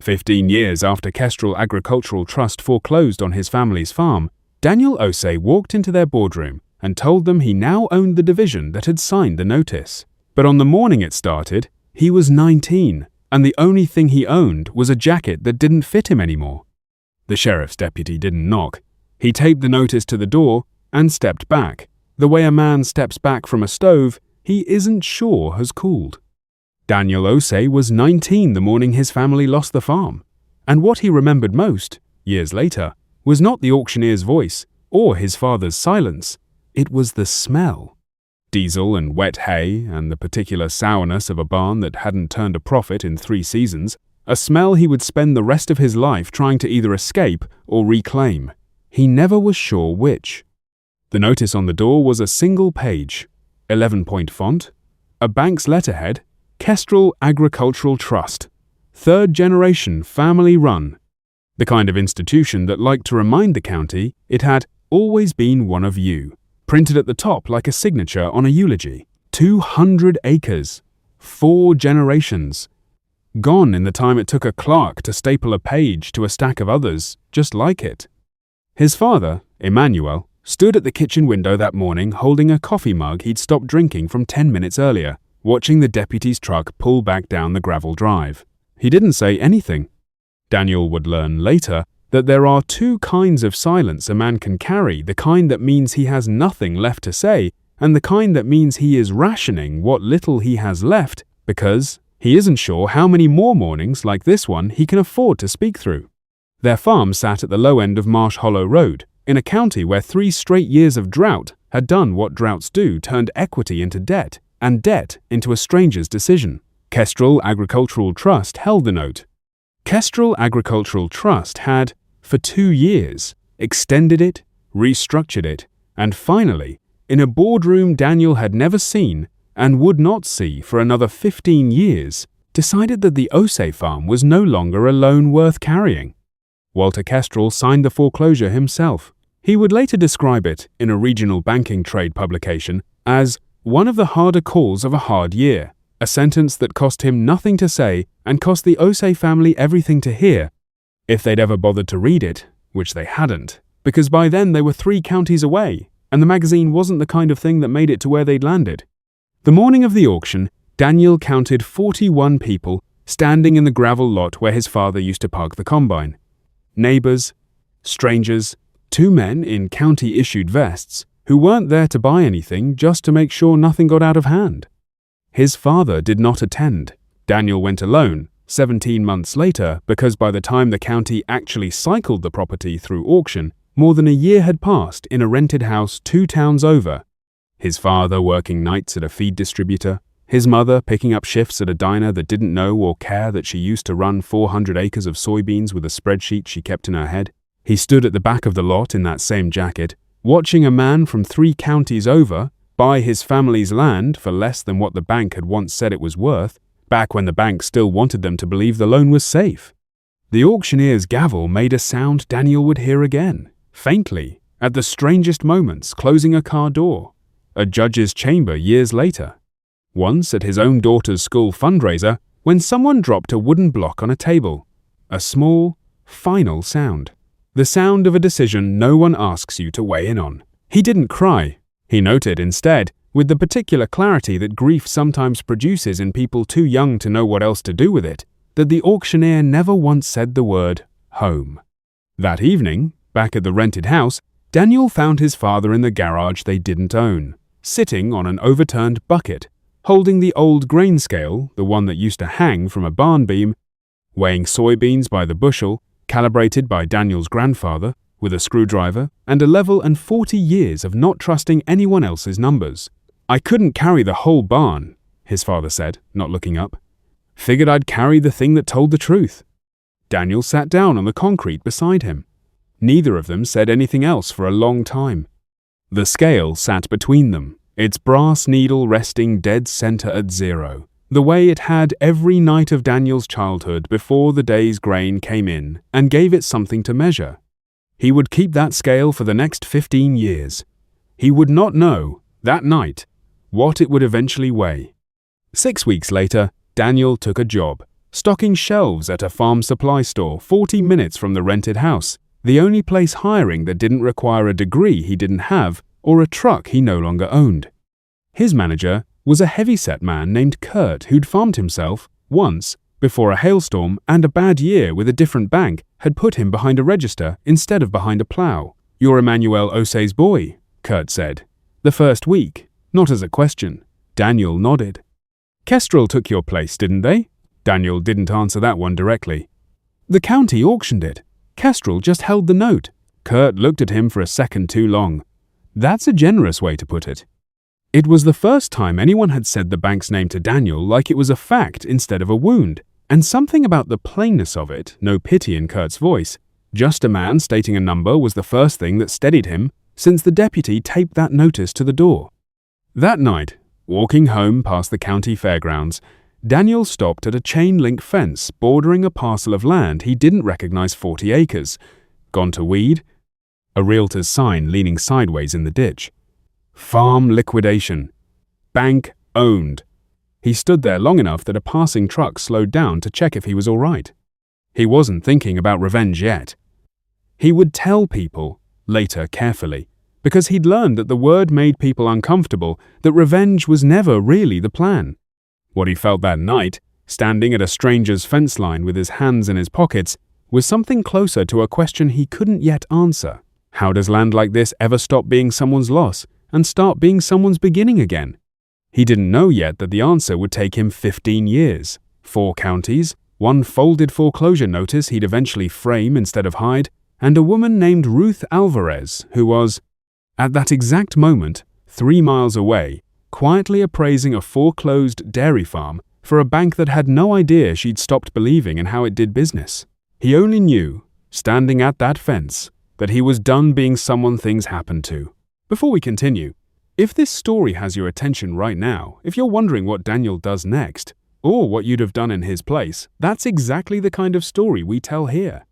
15 years after Kestrel Agricultural Trust foreclosed on his family's farm, Daniel Osei walked into their boardroom and told them he now owned the division that had signed the notice. But on the morning it started, he was 19, and the only thing he owned was a jacket that didn't fit him anymore. The sheriff's deputy didn't knock. He taped the notice to the door and stepped back, the way a man steps back from a stove he isn't sure has cooled. Daniel Osei was 19 the morning his family lost the farm, and what he remembered most, years later, was not the auctioneer's voice or his father's silence. It was the smell. Diesel and wet hay and the particular sourness of a barn that hadn't turned a profit in 3 seasons, a smell he would spend the rest of his life trying to either escape or reclaim. He never was sure which. The notice on the door was a single page, 11-point font, a bank's letterhead, Kestrel Agricultural Trust, 3rd generation family run. The kind of institution that liked to remind the county it had always been one of you, printed at the top like a signature on a eulogy. 200 acres, 4 generations. Gone in the time it took a clerk to staple a page to a stack of others just like it. His father, Emmanuel, stood at the kitchen window that morning holding a coffee mug he'd stopped drinking from 10 minutes earlier, watching the deputy's truck pull back down the gravel drive. He didn't say anything. Daniel would learn later that there are 2 kinds of silence a man can carry, the kind that means he has nothing left to say, and the kind that means he is rationing what little he has left because he isn't sure how many more mornings like this one he can afford to speak through. Their farm sat at the low end of Marsh Hollow Road, in a county where 3 straight years of drought had done what droughts do, turned equity into debt, and debt into a stranger's decision. Kestrel Agricultural Trust held the note. Kestrel Agricultural Trust had, for 2 years, extended it, restructured it, and finally, in a boardroom Daniel had never seen and would not see for another 15 years, decided that the Osei farm was no longer a loan worth carrying. Walter Kestrel signed the foreclosure himself. He would later describe it, in a regional banking trade publication, as one of the harder calls of a hard year, a sentence that cost him nothing to say and cost the Osei family everything to hear, if they'd ever bothered to read it, which they hadn't, because by then they were 3 counties away, and the magazine wasn't the kind of thing that made it to where they'd landed. The morning of the auction, Daniel counted 41 people standing in the gravel lot where his father used to park the combine. Neighbors, strangers, 2 men in county-issued vests who weren't there to buy anything just to make sure nothing got out of hand. His father did not attend. Daniel went alone, 17 months later, because by the time the county actually cycled the property through auction, more than a year had passed in a rented house 2 towns over. His father working nights at a feed distributor, his mother picking up shifts at a diner that didn't know or care that she used to run 400 acres of soybeans with a spreadsheet she kept in her head. He stood at the back of the lot in that same jacket, watching a man from 3 counties over buy his family's land for less than what the bank had once said it was worth, back when the bank still wanted them to believe the loan was safe. The auctioneer's gavel made a sound Daniel would hear again, faintly, at the strangest moments, closing a car door, a judge's chamber years later. Once at his own daughter's school fundraiser, when someone dropped a wooden block on a table, a small, final sound. The sound of a decision no one asks you to weigh in on. He didn't cry. He noted instead, with the particular clarity that grief sometimes produces in people too young to know what else to do with it, that the auctioneer never once said the word home. That evening, back at the rented house, Daniel found his father in the garage they didn't own, sitting on an overturned bucket, holding the old grain scale, the one that used to hang from a barn beam, weighing soybeans by the bushel, calibrated by Daniel's grandfather, with a screwdriver, and a level and 40 years of not trusting anyone else's numbers. "I couldn't carry the whole barn," his father said, not looking up. "Figured I'd carry the thing that told the truth." Daniel sat down on the concrete beside him. Neither of them said anything else for a long time. The scale sat between them, its brass needle resting dead center at 0, the way it had every night of Daniel's childhood before the day's grain came in and gave it something to measure. He would keep that scale for the next 15 years. He would not know, that night, what it would eventually weigh. 6 weeks later, Daniel took a job, stocking shelves at a farm supply store 40 minutes from the rented house, the only place hiring that didn't require a degree he didn't have or a truck he no longer owned. His manager was a heavy-set man named Kurt who'd farmed himself once before a hailstorm and a bad year with a different bank had put him behind a register instead of behind a plow. "You're Daniel Osei's boy," Kurt said. "The first week," not as a question. Daniel nodded. "Kestrel took your place, didn't they?" Daniel didn't answer that one directly. "The county auctioned it. Kestrel just held the note." Kurt looked at him for a second too long. That's a generous way to put it. It was the first time anyone had said the bank's name to Daniel like it was a fact instead of a wound, and something about the plainness of it, no pity in Kurt's voice, just a man stating a number, was the first thing that steadied him since the deputy taped that notice to the door. That night, walking home past the county fairgrounds, Daniel stopped at a chain-link fence bordering a parcel of land he didn't recognize 40 acres. Gone to weed? A realtor's sign leaning sideways in the ditch. Farm liquidation. Bank owned. He stood there long enough that a passing truck slowed down to check if he was all right. He wasn't thinking about revenge yet. He would tell people, later carefully, because he'd learned that the word made people uncomfortable, that revenge was never really the plan. What he felt that night, standing at a stranger's fence line with his hands in his pockets, was something closer to a question he couldn't yet answer. How does land like this ever stop being someone's loss and start being someone's beginning again? He didn't know yet that the answer would take him 15 years, 4 counties, 1 folded foreclosure notice he'd eventually frame instead of hide, and a woman named Ruth Alvarez who was, at that exact moment, 3 miles away, quietly appraising a foreclosed dairy farm for a bank that had no idea she'd stopped believing in how it did business. He only knew, standing at that fence, that he was done being someone things happened to. Before we continue, if this story has your attention right now, if you're wondering what Daniel does next, or what you'd have done in his place, that's exactly the kind of story we tell here.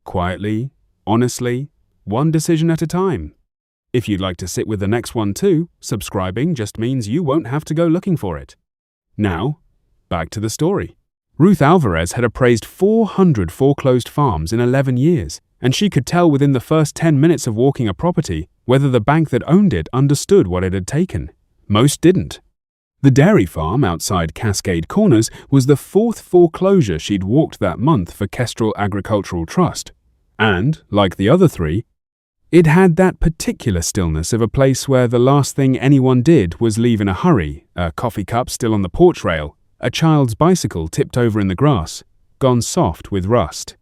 Quietly, honestly, one decision at a time. If you'd like to sit with the next one too, subscribing just means you won't have to go looking for it. Now, back to the story. Ruth Alvarez had appraised 400 foreclosed farms in 11 years, and she could tell within the first 10 minutes of walking a property whether the bank that owned it understood what it had taken. Most didn't. The dairy farm outside Cascade Corners was the 4th foreclosure she'd walked that month for Kestrel Agricultural Trust. And, like the other 3, it had that particular stillness of a place where the last thing anyone did was leave in a hurry, a coffee cup still on the porch rail, a child's bicycle tipped over in the grass, gone soft with rust.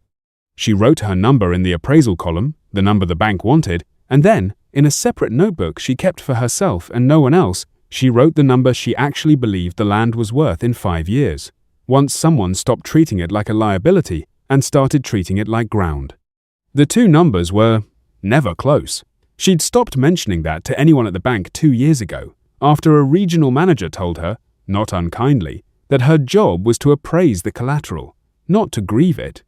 She wrote her number in the appraisal column, the number the bank wanted, and then, in a separate notebook she kept for herself and no one else, she wrote the number she actually believed the land was worth in 5 years, once someone stopped treating it like a liability and started treating it like ground. The 2 numbers were never close. She'd stopped mentioning that to anyone at the bank 2 years ago, after a regional manager told her, not unkindly, that her job was to appraise the collateral, not to grieve it.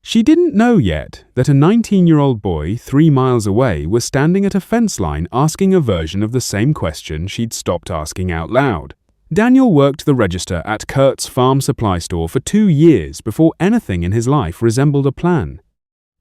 She didn't know yet that a 19-year-old boy 3 miles away was standing at a fence line asking a version of the same question she'd stopped asking out loud. Daniel worked the register at Kurt's farm supply store for 2 years before anything in his life resembled a plan.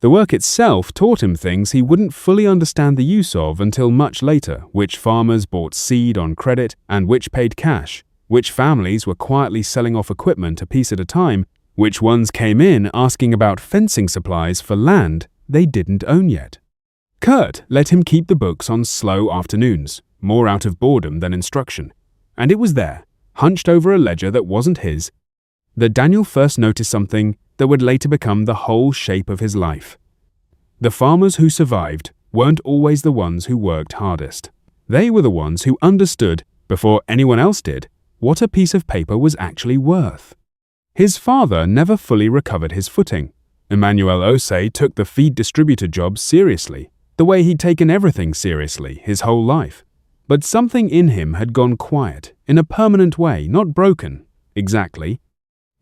The work itself taught him things he wouldn't fully understand the use of until much later: which farmers bought seed on credit and which paid cash, which families were quietly selling off equipment a piece at a time, which ones came in asking about fencing supplies for land they didn't own yet. Kurt let him keep the books on slow afternoons, more out of boredom than instruction, and it was there, hunched over a ledger that wasn't his, that Daniel first noticed something that would later become the whole shape of his life. The farmers who survived weren't always the ones who worked hardest. They were the ones who understood, before anyone else did, what a piece of paper was actually worth. His father never fully recovered his footing. Daniel Osei took the feed distributor job seriously, the way he'd taken everything seriously his whole life. But something in him had gone quiet, in a permanent way, not broken, exactly,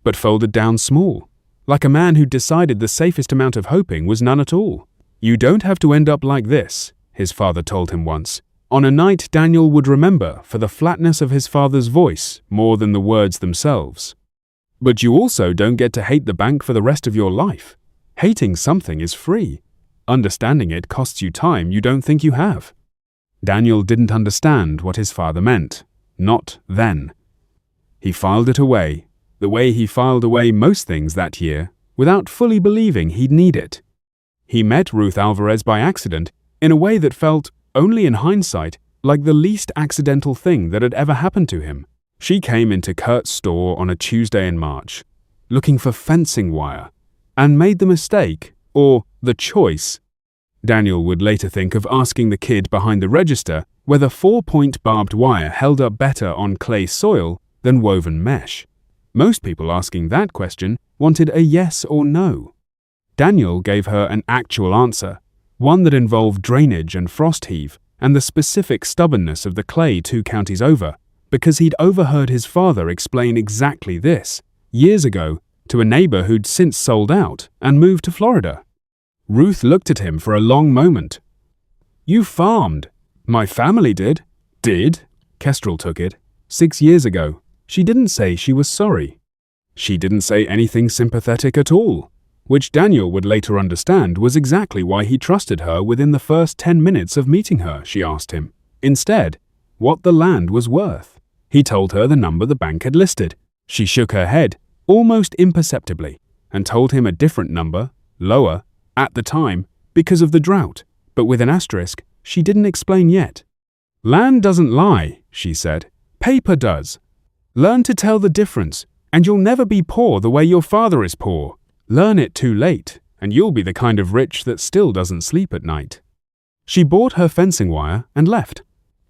but folded down small, like a man who'd decided the safest amount of hoping was none at all. "You don't have to end up like this," his father told him once, on a night Daniel would remember for the flatness of his father's voice more than the words themselves. But you also don't get to hate the bank for the rest of your life. Hating something is free. Understanding it costs you time you don't think you have. Daniel didn't understand what his father meant. Not then. He filed it away, the way he filed away most things that year, without fully believing he'd need it. He met Ruth Alvarez by accident in a way that felt, only in hindsight, like the least accidental thing that had ever happened to him. She came into Kurt's store on a Tuesday in March, looking for fencing wire, and made the mistake, or the choice. Daniel would later think of asking the kid behind the register whether 4-point barbed wire held up better on clay soil than woven mesh. Most people asking that question wanted a yes or no. Daniel gave her an actual answer, one that involved drainage and frost heave and the specific stubbornness of the clay 2 counties over, because he'd overheard his father explain exactly this, years ago, to a neighbor who'd since sold out and moved to Florida. Ruth looked at him for a long moment. "You farmed." "My family did." "Did?" Kestrel took it. 6 years ago. She didn't say she was sorry. She didn't say anything sympathetic at all, which Daniel would later understand was exactly why he trusted her within the first 10 minutes of meeting her, she asked him. Instead, what the land was worth. He told her the number the bank had listed. She shook her head, almost imperceptibly, and told him a different number, lower, at the time, because of the drought, but with an asterisk she didn't explain yet. "Land doesn't lie," she said. "Paper does. Learn to tell the difference, and you'll never be poor the way your father is poor. Learn it too late, and you'll be the kind of rich that still doesn't sleep at night." She bought her fencing wire and left.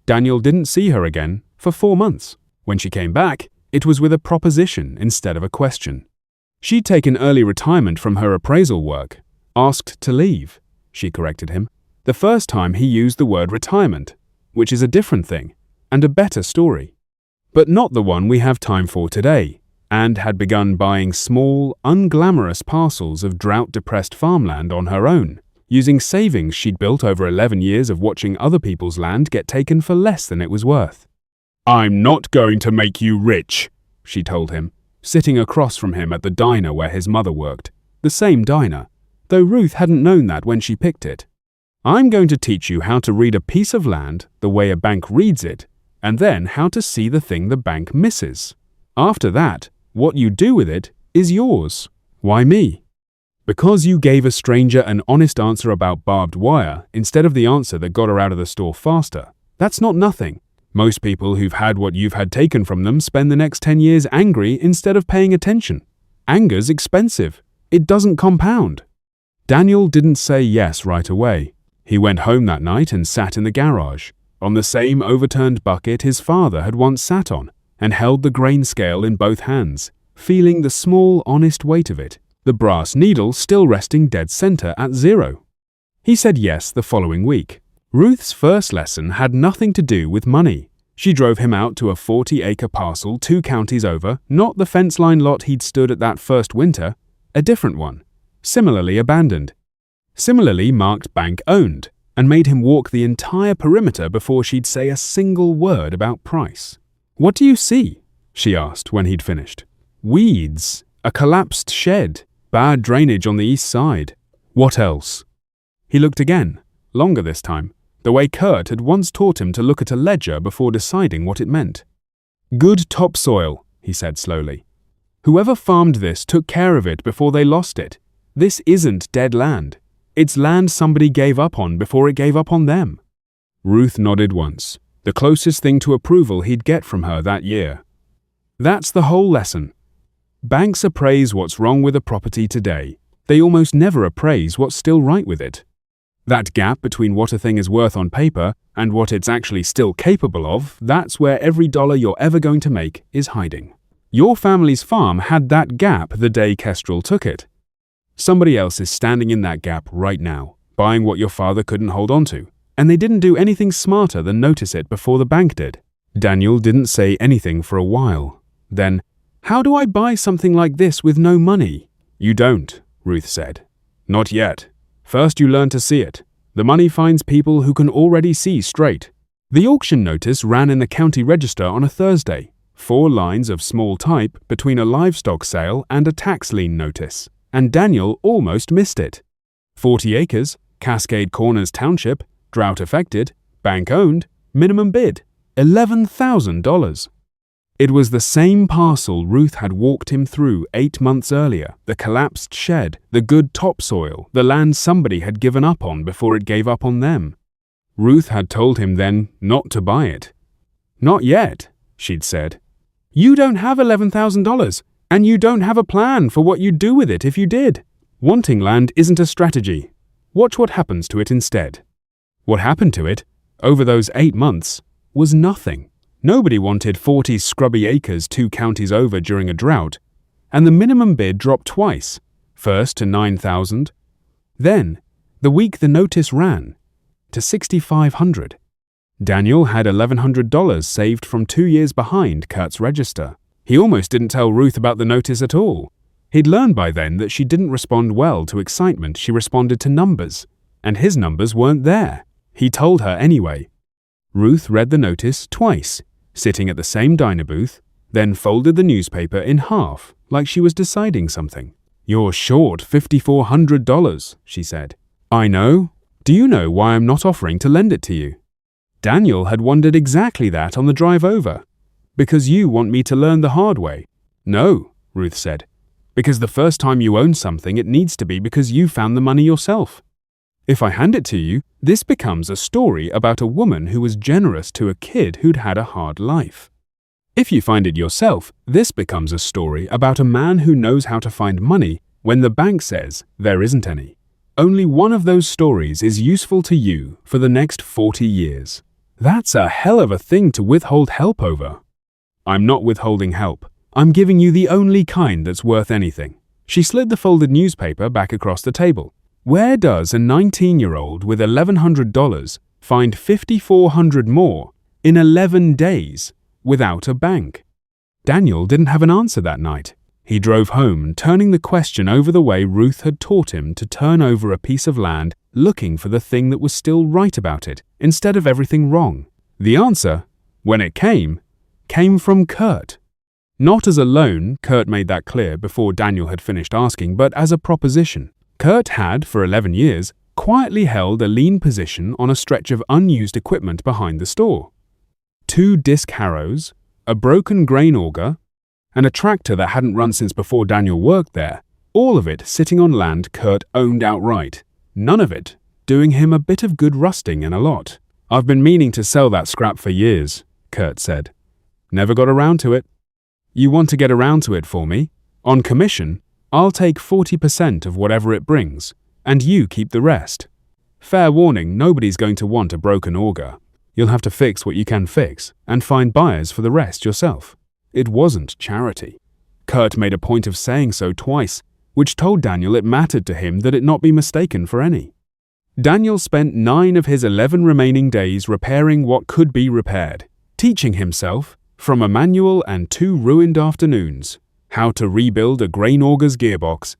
Daniel didn't see her again for 4 months. When she came back, it was with a proposition instead of a question. She'd taken early retirement from her appraisal work. Asked to leave, she corrected him. The first time he used the word retirement, which is a different thing, and a better story. But not the one we have time for today, and had begun buying small, unglamorous parcels of drought-depressed farmland on her own, using savings she'd built over 11 years of watching other people's land get taken for less than it was worth. "I'm not going to make you rich," she told him, sitting across from him at the diner where his mother worked, the same diner, though Ruth hadn't known that when she picked it. "I'm going to teach you how to read a piece of land the way a bank reads it, and then how to see the thing the bank misses. After that, what you do with it is yours." "Why me?" "Because you gave a stranger an honest answer about barbed wire instead of the answer that got her out of the store faster. That's not nothing. Most people who've had what you've had taken from them spend the next 10 years angry instead of paying attention. Anger's expensive. It doesn't compound." Daniel didn't say yes right away. He went home that night and sat in the garage, on the same overturned bucket his father had once sat on, and held the grain scale in both hands, feeling the small, honest weight of it, the brass needle still resting dead center at 0. He said yes the following week. Ruth's first lesson had nothing to do with money. She drove him out to a 40-acre parcel 2 counties over, not the fence line lot he'd stood at that first winter, a different one, similarly abandoned, similarly marked bank-owned, and made him walk the entire perimeter before she'd say a single word about price. "What do you see?" she asked when he'd finished. "Weeds, a collapsed shed, bad drainage on the east side. What else?" He looked again, longer this time, the way Kurt had once taught him to look at a ledger before deciding what it meant. "Good topsoil," he said slowly. "Whoever farmed this took care of it before they lost it. This isn't dead land. It's land somebody gave up on before it gave up on them." Ruth nodded once, the closest thing to approval he'd get from her that year. That's the whole lesson. Banks appraise what's wrong with a property today. They almost never appraise what's still right with it. That gap between what a thing is worth on paper and what it's actually still capable of, that's where every dollar you're ever going to make is hiding. Your family's farm had that gap the day Kestrel took it. Somebody else is standing in that gap right now, buying what your father couldn't hold on to, and they didn't do anything smarter than notice it before the bank did. Daniel didn't say anything for a while. Then, "How do I buy something like this with no money?" "You don't," Ruth said. "Not yet. First you learn to see it. The money finds people who can already see straight." The auction notice ran in the county register on a Thursday. 4 lines of small type between a livestock sale and a tax lien notice, and Daniel almost missed it. 40 acres, Cascade Corners Township, drought affected, bank owned, minimum bid, $11,000. It was the same parcel Ruth had walked him through 8 months earlier, the collapsed shed, the good topsoil, the land somebody had given up on before it gave up on them. Ruth had told him then not to buy it. "Not yet," she'd said. "You don't have $11,000, and you don't have a plan for what you'd do with it if you did. Wanting land isn't a strategy. Watch what happens to it instead." What happened to it, over those 8 months, was nothing. Nobody wanted 40 scrubby acres 2 counties over during a drought, and the minimum bid dropped twice, first to $9,000, then, the week the notice ran, to $6,500. Daniel had $1,100 saved from 2 years behind Kurt's register. He almost didn't tell Ruth about the notice at all. He'd learned by then that she didn't respond well to excitement, she responded to numbers, and his numbers weren't there. He told her anyway. Ruth read the notice twice, sitting at the same diner booth, then folded the newspaper in half, like she was deciding something. "You're short $5,400, she said. "I know. Do you know why I'm not offering to lend it to you?" Daniel had wondered exactly that on the drive over. "Because you want me to learn the hard way." "No," Ruth said. "Because the first time you own something, it needs to be because you found the money yourself. If I hand it to you, this becomes a story about a woman who was generous to a kid who'd had a hard life. If you find it yourself, this becomes a story about a man who knows how to find money when the bank says there isn't any. Only one of those stories is useful to you for the next 40 years. That's a hell of a thing to withhold help over." "I'm not withholding help. I'm giving you the only kind that's worth anything." She slid the folded newspaper back across the table. Where does a 19-year-old with $1,100 find $5,400 more in 11 days without a bank? Daniel didn't have an answer that night. He drove home, turning the question over the way Ruth had taught him to turn over a piece of land, looking for the thing that was still right about it, instead of everything wrong. The answer, when it came from Kurt. Not as a loan, Kurt made that clear before Daniel had finished asking, but as a proposition. Kurt had, for 11 years, quietly held a lean position on a stretch of unused equipment behind the store. 2 disc harrows, a broken grain auger, and a tractor that hadn't run since before Daniel worked there, all of it sitting on land Kurt owned outright, none of it doing him a bit of good rusting and a lot. "I've been meaning to sell that scrap for years," Kurt said. "Never got around to it." "You want to get around to it for me? On commission, I'll take 40% of whatever it brings, and you keep the rest. Fair warning, nobody's going to want a broken auger. You'll have to fix what you can fix, and find buyers for the rest yourself." It wasn't charity. Kurt made a point of saying so twice, which told Daniel it mattered to him that it not be mistaken for any. Daniel spent 9 of his 11 remaining days repairing what could be repaired, teaching himself, from a manual and 2 ruined afternoons, how to rebuild a grain auger's gearbox,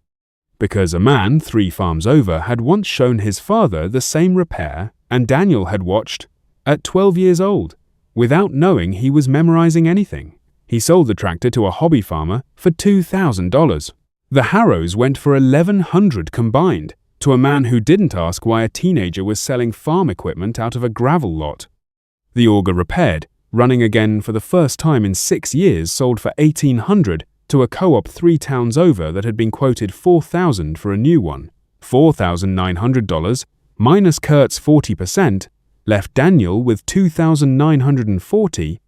because a man 3 farms over had once shown his father the same repair, and Daniel had watched, at 12 years old, without knowing he was memorizing anything. He sold the tractor to a hobby farmer for $2,000. The harrows went for $1,100 combined, to a man who didn't ask why a teenager was selling farm equipment out of a gravel lot. The auger repaired, running again for the first time in 6 years, sold for $1,800 to a co-op 3 towns over that had been quoted $4,000 for a new one. $4,900 minus Kurt's 40% left Daniel with $2,940,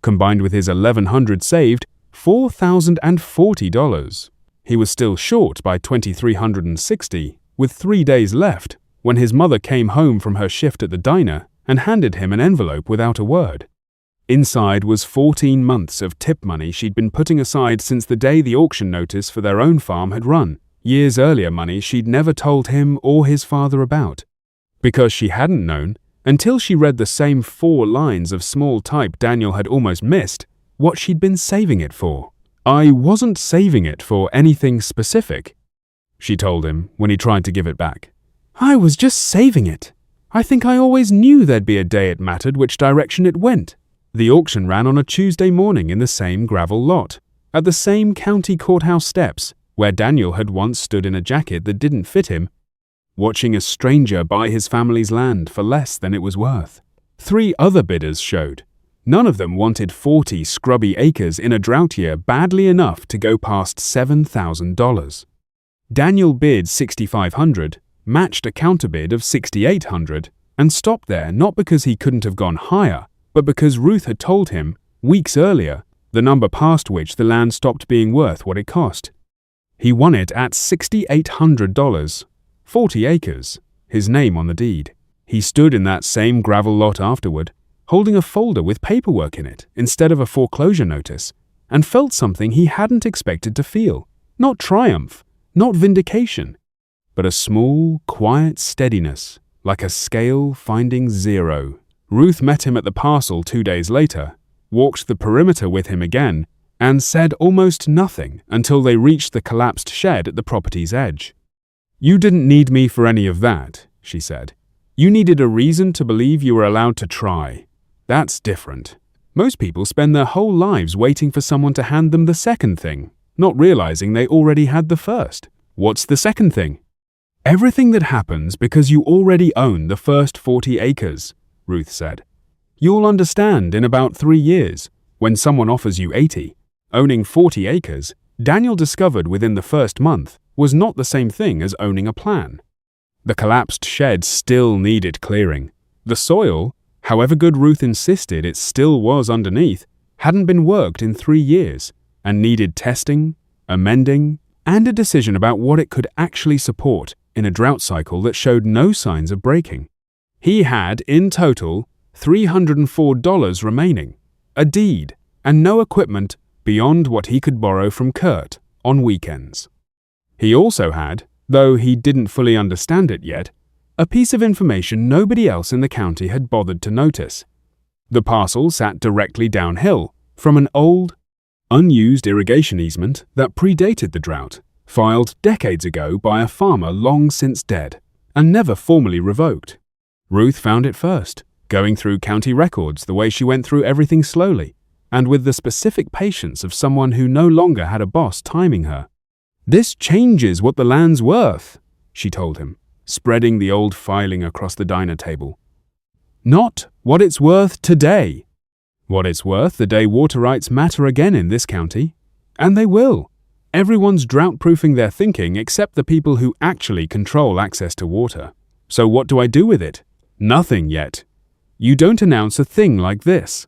combined with his $1,100 saved, $4,040. He was still short by $2,360, with 3 days left, when his mother came home from her shift at the diner and handed him an envelope without a word. Inside was 14 months of tip money she'd been putting aside since the day the auction notice for their own farm had run, years earlier money she'd never told him or his father about. Because she hadn't known, until she read the same 4 lines of small type Daniel had almost missed, what she'd been saving it for. "I wasn't saving it for anything specific," she told him when he tried to give it back. "I was just saving it. I think I always knew there'd be a day it mattered which direction it went. The auction ran on a Tuesday morning in the same gravel lot, at the same county courthouse steps where Daniel had once stood in a jacket that didn't fit him, watching a stranger buy his family's land for less than it was worth. 3 other bidders showed. None of them wanted 40 scrubby acres in a drought year badly enough to go past $7,000. Daniel bid $6,500, matched a counterbid of $6,800, and stopped there not because he couldn't have gone higher, but because Ruth had told him, weeks earlier, the number past which the land stopped being worth what it cost. He won it at $6,800, 40 acres, his name on the deed. He stood in that same gravel lot afterward, holding a folder with paperwork in it instead of a foreclosure notice, and felt something he hadn't expected to feel. Not triumph, not vindication, but a small, quiet steadiness, like a scale finding 0. Ruth met him at the parcel 2 days later, walked the perimeter with him again, and said almost nothing until they reached the collapsed shed at the property's edge. "You didn't need me for any of that," she said. "You needed a reason to believe you were allowed to try. That's different. Most people spend their whole lives waiting for someone to hand them the second thing, not realizing they already had the first. What's the second thing? Everything that happens because you already own the first 40 acres, Ruth said. You'll understand in about 3 years, when someone offers you 80. Owning 40 acres, Daniel discovered within the first month, was not the same thing as owning a plan. The collapsed shed still needed clearing. The soil, however good Ruth insisted it still was underneath, hadn't been worked in 3 years and needed testing, amending, and a decision about what it could actually support in a drought cycle that showed no signs of breaking. He had, in total, $304 remaining, a deed, and no equipment beyond what he could borrow from Kurt on weekends. He also had, though he didn't fully understand it yet, a piece of information nobody else in the county had bothered to notice. The parcel sat directly downhill from an old, unused irrigation easement that predated the drought, filed decades ago by a farmer long since dead, and never formally revoked. Ruth found it first, going through county records the way she went through everything slowly, and with the specific patience of someone who no longer had a boss timing her. "This changes what the land's worth," she told him, spreading the old filing across the diner table. "Not what it's worth today. What it's worth the day water rights matter again in this county. And they will. Everyone's drought-proofing their thinking except the people who actually control access to water. So what do I do with it? Nothing yet. You don't announce a thing like this.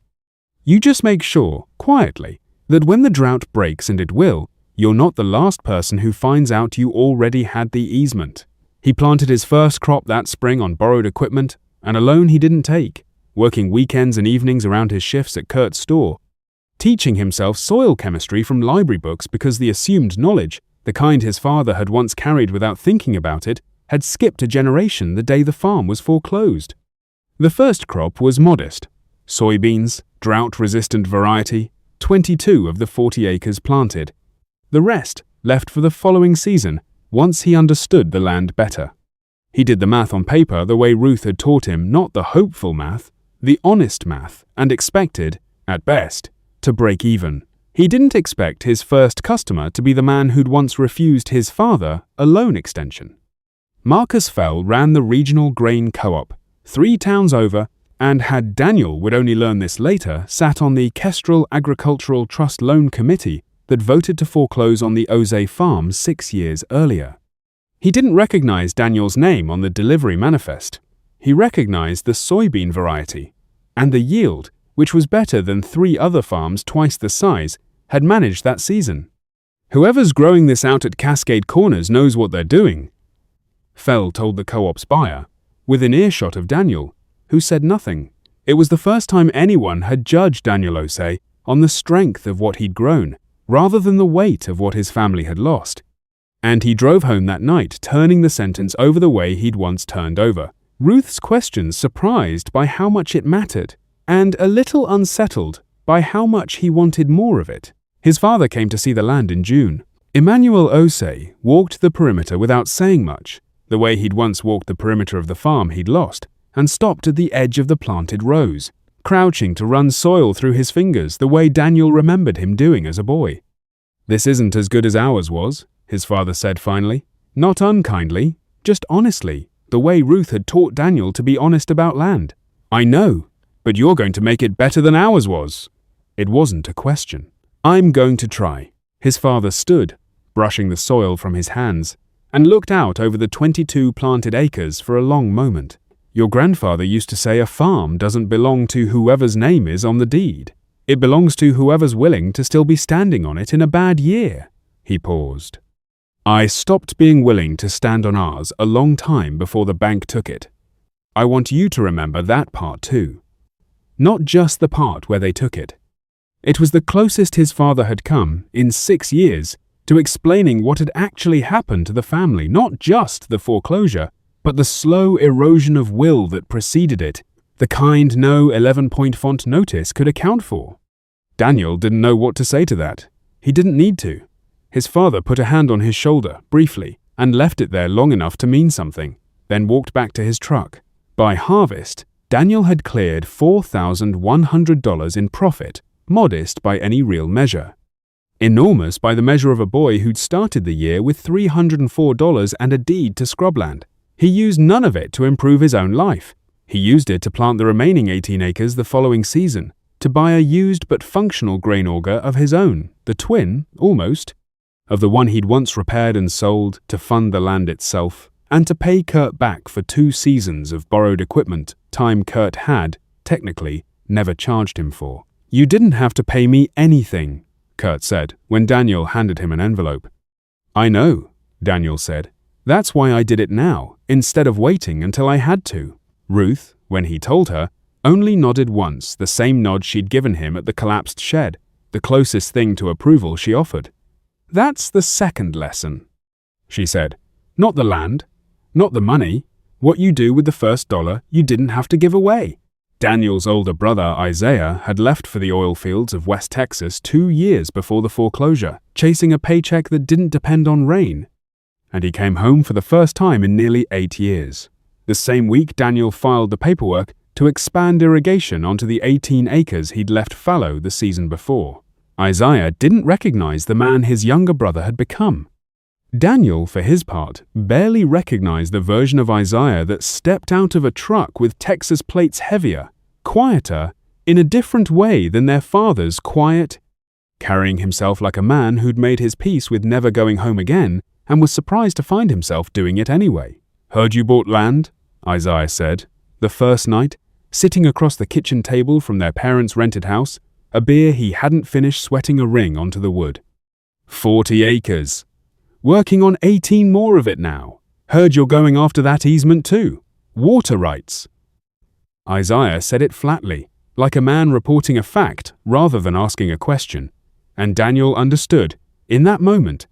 You just make sure, quietly, that when the drought breaks, and it will, you're not the last person who finds out you already had the easement." He planted his first crop that spring on borrowed equipment and a loan he didn't take, working weekends and evenings around his shifts at Kurt's store, teaching himself soil chemistry from library books because the assumed knowledge, the kind his father had once carried without thinking about it, had skipped a generation the day the farm was foreclosed. The first crop was modest. Soybeans, drought-resistant variety, 22 of the 40 acres planted. The rest left for the following season once he understood the land better. He did the math on paper the way Ruth had taught him, not the hopeful math, the honest math, and expected, at best, to break even. He didn't expect his first customer to be the man who'd once refused his father a loan extension. Marcus Fell ran the regional grain co-op, 3 towns over, and had Daniel would only learn this later, sat on the Kestrel Agricultural Trust Loan Committee that voted to foreclose on the Osei farm 6 years earlier. He didn't recognize Daniel's name on the delivery manifest. He recognized the soybean variety, and the yield, which was better than 3 other farms twice the size, had managed that season. "Whoever's growing this out at Cascade Corners knows what they're doing," Fell told the co-op's buyer, within earshot of Daniel, who said nothing. It was the first time anyone had judged Daniel Osei on the strength of what he'd grown, rather than the weight of what his family had lost. And he drove home that night, turning the sentence over the way he'd once turned over. Ruth's questions surprised by how much it mattered, and a little unsettled by how much he wanted more of it. His father came to see the land in June. Emmanuel Osei walked the perimeter without saying much, the way he'd once walked the perimeter of the farm he'd lost, and stopped at the edge of the planted rows, crouching to run soil through his fingers the way Daniel remembered him doing as a boy. "This isn't as good as ours was," his father said finally. Not unkindly, just honestly, the way Ruth had taught Daniel to be honest about land. "I know, but you're going to make it better than ours was." It wasn't a question. "I'm going to try." His father stood, brushing the soil from his hands, and looked out over the 22 planted acres for a long moment. "Your grandfather used to say a farm doesn't belong to whoever's name is on the deed. It belongs to whoever's willing to still be standing on it in a bad year." He paused. "I stopped being willing to stand on ours a long time before the bank took it. I want you to remember that part too. Not just the part where they took it." It was the closest his father had come, in 6 years, to explaining what had actually happened to the family, not just the foreclosure, but the slow erosion of will that preceded it, the kind no 11-point font notice could account for. Daniel didn't know what to say to that. He didn't need to. His father put a hand on his shoulder, briefly, and left it there long enough to mean something, then walked back to his truck. By harvest, Daniel had cleared $4,100 in profit, modest by any real measure. Enormous by the measure of a boy who'd started the year with $304 and a deed to scrubland. He used none of it to improve his own life. He used it to plant the remaining 18 acres the following season, to buy a used but functional grain auger of his own, the twin, almost, of the one he'd once repaired and sold, to fund the land itself, and to pay Kurt back for 2 seasons of borrowed equipment, time Kurt had, technically, never charged him for. "You didn't have to pay me anything," Kurt said when Daniel handed him an envelope. "I know," Daniel said. "That's why I did it now, instead of waiting until I had to." Ruth, when he told her, only nodded once, the same nod she'd given him at the collapsed shed, the closest thing to approval she offered. "That's the second lesson," she said. "Not the land, not the money, what you do with the first dollar you didn't have to give away." Daniel's older brother, Isaiah, had left for the oil fields of West Texas 2 years before the foreclosure, chasing a paycheck that didn't depend on rain. And he came home for the first time in nearly 8 years. The same week, Daniel filed the paperwork to expand irrigation onto the 18 acres he'd left fallow the season before. Isaiah didn't recognize the man his younger brother had become. Daniel, for his part, barely recognized the version of Isaiah that stepped out of a truck with Texas plates heavier, quieter, in a different way than their father's quiet, carrying himself like a man who'd made his peace with never going home again and was surprised to find himself doing it anyway. "Heard you bought land," Isaiah said, the first night, sitting across the kitchen table from their parents' rented house, a beer he hadn't finished sweating a ring onto the wood. 40 acres. Working on 18 more of it now. Heard you're going after that easement too. Water rights." Isaiah said it flatly, like a man reporting a fact rather than asking a question, and Daniel understood, in that moment,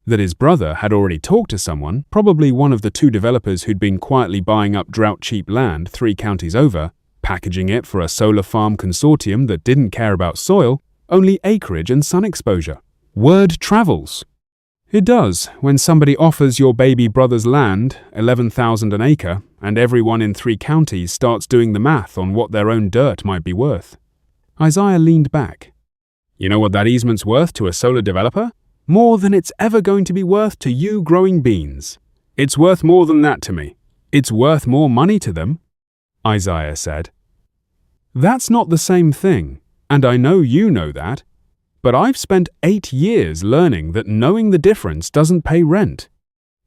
that his brother had already talked to someone, probably one of the 2 developers who'd been quietly buying up drought-cheap land 3 counties over, packaging it for a solar farm consortium that didn't care about soil, only acreage and sun exposure. Word travels. It does when somebody offers your baby brother's land, $11,000 an acre, and everyone in 3 counties starts doing the math on what their own dirt might be worth. Isaiah leaned back. "You know what that easement's worth to a solar developer? More than it's ever going to be worth to you growing beans. It's worth more than that to me. It's worth more money to them," Isaiah said. "That's not the same thing, and I know you know that. But I've spent 8 years learning that knowing the difference doesn't pay rent."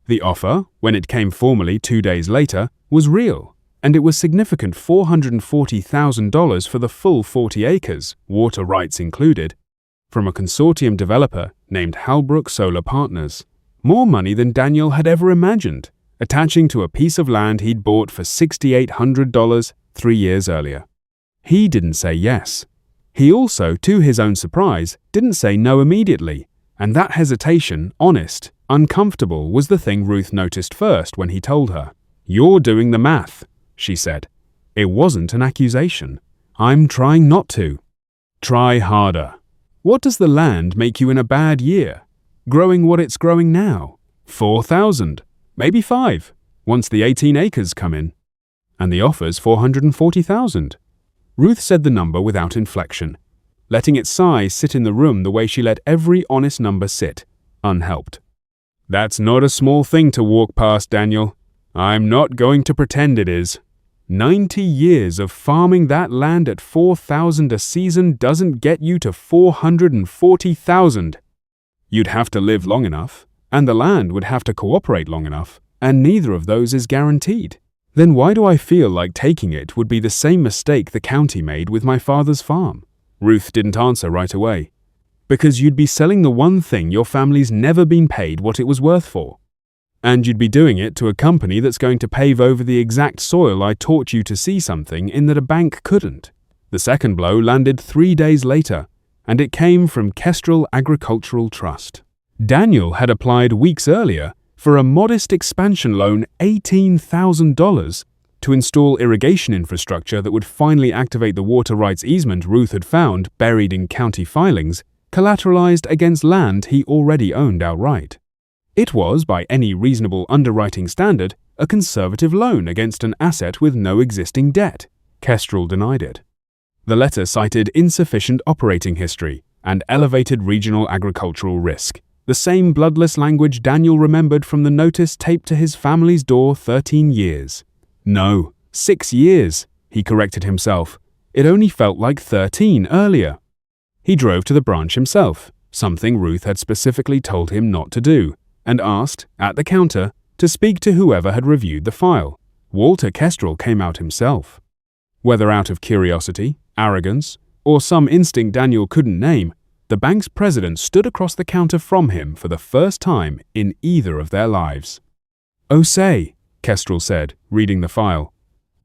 The offer, when it came formally 2 days later, was real, and it was significant $440,000 for the full 40 acres, water rights included, from a consortium developer named Halbrook Solar Partners. More money than Daniel had ever imagined, attaching to a piece of land he'd bought for $6,800 3 years earlier. He didn't say yes. He also, to his own surprise, didn't say no immediately, and that hesitation, honest, uncomfortable, was the thing Ruth noticed first when he told her. "You're doing the math," she said. It wasn't an accusation. "I'm trying not to." "Try harder. What does the land make you in a bad year? Growing what it's growing now? 4,000, maybe 5, once the 18 acres come in. And the offer's 440,000. Ruth said the number without inflection, letting its size sit in the room the way she let every honest number sit, unhelped. "That's not a small thing to walk past, Daniel. I'm not going to pretend it is. 90 years of farming that land at $4,000 a season doesn't get you to $440,000. You'd have to live long enough, and the land would have to cooperate long enough, and neither of those is guaranteed. Then why do I feel like taking it would be the same mistake the county made with my father's farm?" Ruth didn't answer right away. "Because you'd be selling the one thing your family's never been paid what it was worth for. And you'd be doing it to a company that's going to pave over the exact soil I taught you to see something in that a bank couldn't." The second blow landed 3 days later, and it came from Kestrel Agricultural Trust. Daniel had applied weeks earlier for a modest expansion loan, $18,000, to install irrigation infrastructure that would finally activate the water rights easement Ruth had found buried in county filings, collateralized against land he already owned outright. It was, by any reasonable underwriting standard, a conservative loan against an asset with no existing debt. Kestrel denied it. The letter cited insufficient operating history and elevated regional agricultural risk, the same bloodless language Daniel remembered from the notice taped to his family's door 13 years. No, 6 years, he corrected himself. It only felt like 13 earlier. He drove to the branch himself, something Ruth had specifically told him not to do, and asked, at the counter, to speak to whoever had reviewed the file. Walter Kestrel came out himself. Whether out of curiosity, arrogance, or some instinct Daniel couldn't name, the bank's president stood across the counter from him for the first time in either of their lives. "Osei," Kestrel said, reading the file.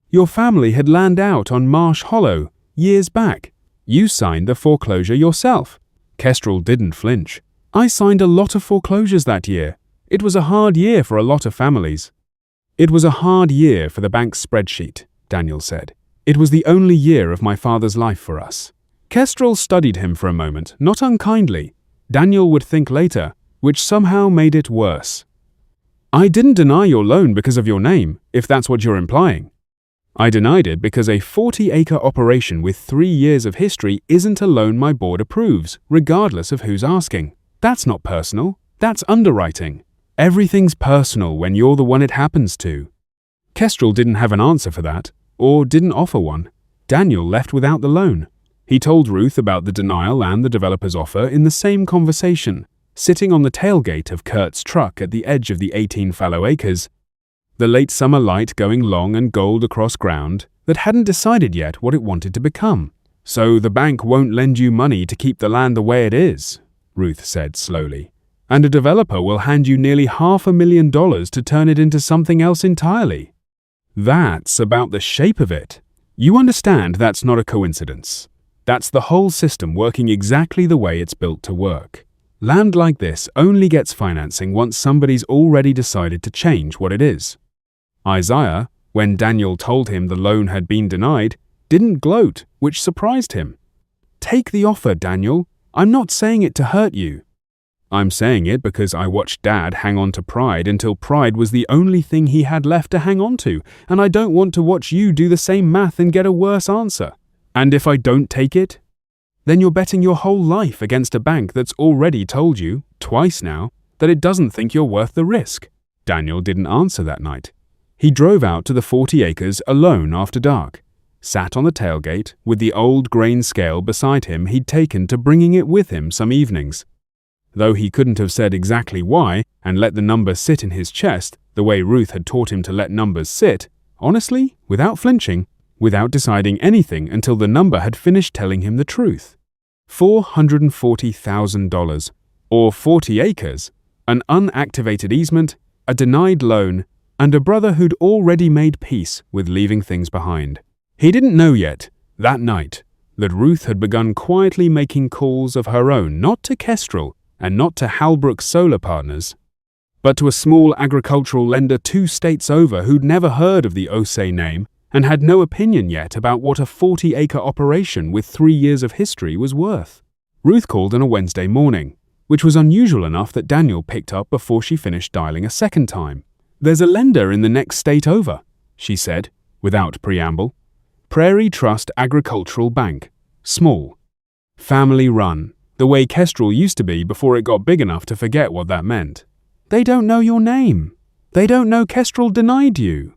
"Your family had land out on Marsh Hollow years back. You signed the foreclosure yourself." Kestrel didn't flinch. "I signed a lot of foreclosures that year. It was a hard year for a lot of families." "It was a hard year for the bank's spreadsheet," Daniel said. "It was the only year of my father's life for us." Kestrel studied him for a moment, not unkindly. Daniel would think later, which somehow made it worse. "I didn't deny your loan because of your name, if that's what you're implying. I denied it because a 40-acre operation with 3 years of history isn't a loan my board approves, regardless of who's asking. That's not personal. That's underwriting. Everything's personal when you're the one it happens to." Kestrel didn't have an answer for that, or didn't offer one. Daniel left without the loan. He told Ruth about the denial and the developer's offer in the same conversation, sitting on the tailgate of Kurt's truck at the edge of the 18 fallow acres, the late summer light going long and gold across ground that hadn't decided yet what it wanted to become. "So the bank won't lend you money to keep the land the way it is," Ruth said slowly, "and a developer will hand you nearly $500,000 to turn it into something else entirely. That's about the shape of it. You understand that's not a coincidence. That's the whole system working exactly the way it's built to work. Land like this only gets financing once somebody's already decided to change what it is." Isaiah, when Daniel told him the loan had been denied, didn't gloat, which surprised him. "Take the offer, Daniel. I'm not saying it to hurt you. I'm saying it because I watched Dad hang on to pride until pride was the only thing he had left to hang on to, and I don't want to watch you do the same math and get a worse answer. And if I don't take it, then you're betting your whole life against a bank that's already told you, twice now, that it doesn't think you're worth the risk." Daniel didn't answer that night. He drove out to the 40 acres alone after dark, sat on the tailgate with the old grain scale beside him he'd taken to bringing it with him some evenings. Though he couldn't have said exactly why and let the number sit in his chest the way Ruth had taught him to let numbers sit, honestly, without flinching, without deciding anything until the number had finished telling him the truth. $440,000, or 40 acres, an unactivated easement, a denied loan, and a brother who'd already made peace with leaving things behind. He didn't know yet, that night, that Ruth had begun quietly making calls of her own, not to Kestrel and not to Halbrook Solar Partners, but to a small agricultural lender 2 states over who'd never heard of the Osei name and had no opinion yet about what a 40-acre operation with 3 years of history was worth. Ruth called on a Wednesday morning, which was unusual enough that Daniel picked up before she finished dialing a second time. "There's a lender in the next state over," she said, without preamble. Prairie Trust Agricultural Bank. Small. Family run. The way Kestrel used to be before it got big enough to forget what that meant. They don't know your name. They don't know Kestrel denied you.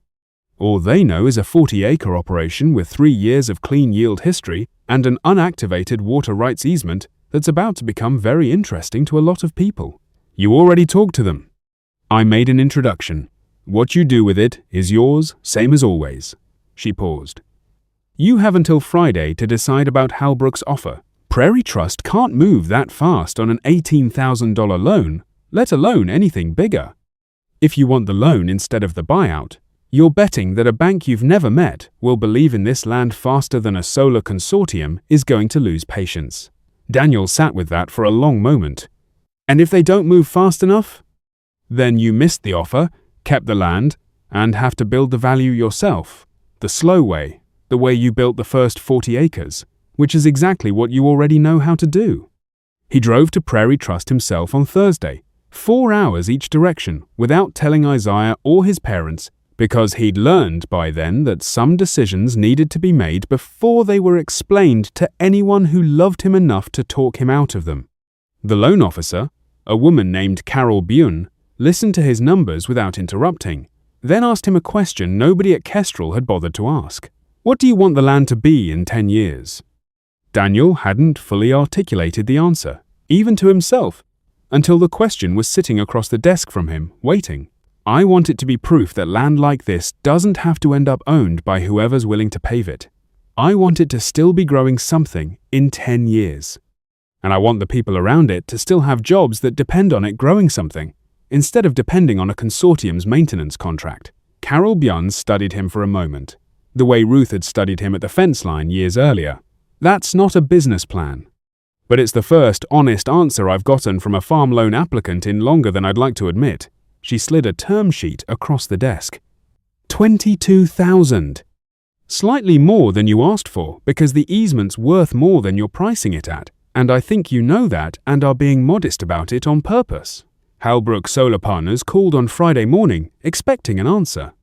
All they know is a 40-acre operation with 3 years of clean yield history and an unactivated water rights easement that's about to become very interesting to a lot of people. You already talked to them. I made an introduction. What you do with it is yours, same as always. She paused. You have until Friday to decide about Halbrook's offer. Prairie Trust can't move that fast on an $18,000 loan, let alone anything bigger. If you want the loan instead of the buyout, you're betting that a bank you've never met will believe in this land faster than a solar consortium is going to lose patience. Daniel sat with that for a long moment. And if they don't move fast enough? Then you missed the offer, kept the land, and have to build the value yourself. The slow way, the way you built the first 40 acres, which is exactly what you already know how to do. He drove to Prairie Trust himself on Thursday, 4 hours each direction, without telling Isaiah or his parents, because he'd learned by then that some decisions needed to be made before they were explained to anyone who loved him enough to talk him out of them. The loan officer, a woman named Carol Bune, listened to his numbers without interrupting, then asked him a question nobody at Kestrel had bothered to ask. What do you want the land to be in 10 years? Daniel hadn't fully articulated the answer, even to himself, until the question was sitting across the desk from him, waiting. I want it to be proof that land like this doesn't have to end up owned by whoever's willing to pave it. I want it to still be growing something in 10 years. And I want the people around it to still have jobs that depend on it growing something, instead of depending on a consortium's maintenance contract. Carol Björn studied him for a moment, the way Ruth had studied him at the fence line years earlier. That's not a business plan. But it's the first honest answer I've gotten from a farm loan applicant in longer than I'd like to admit. She slid a term sheet across the desk. $22,000. Slightly more than you asked for because the easement's worth more than you're pricing it at, and I think you know that and are being modest about it on purpose. Halbrook Solar Partners called on Friday morning, expecting an answer.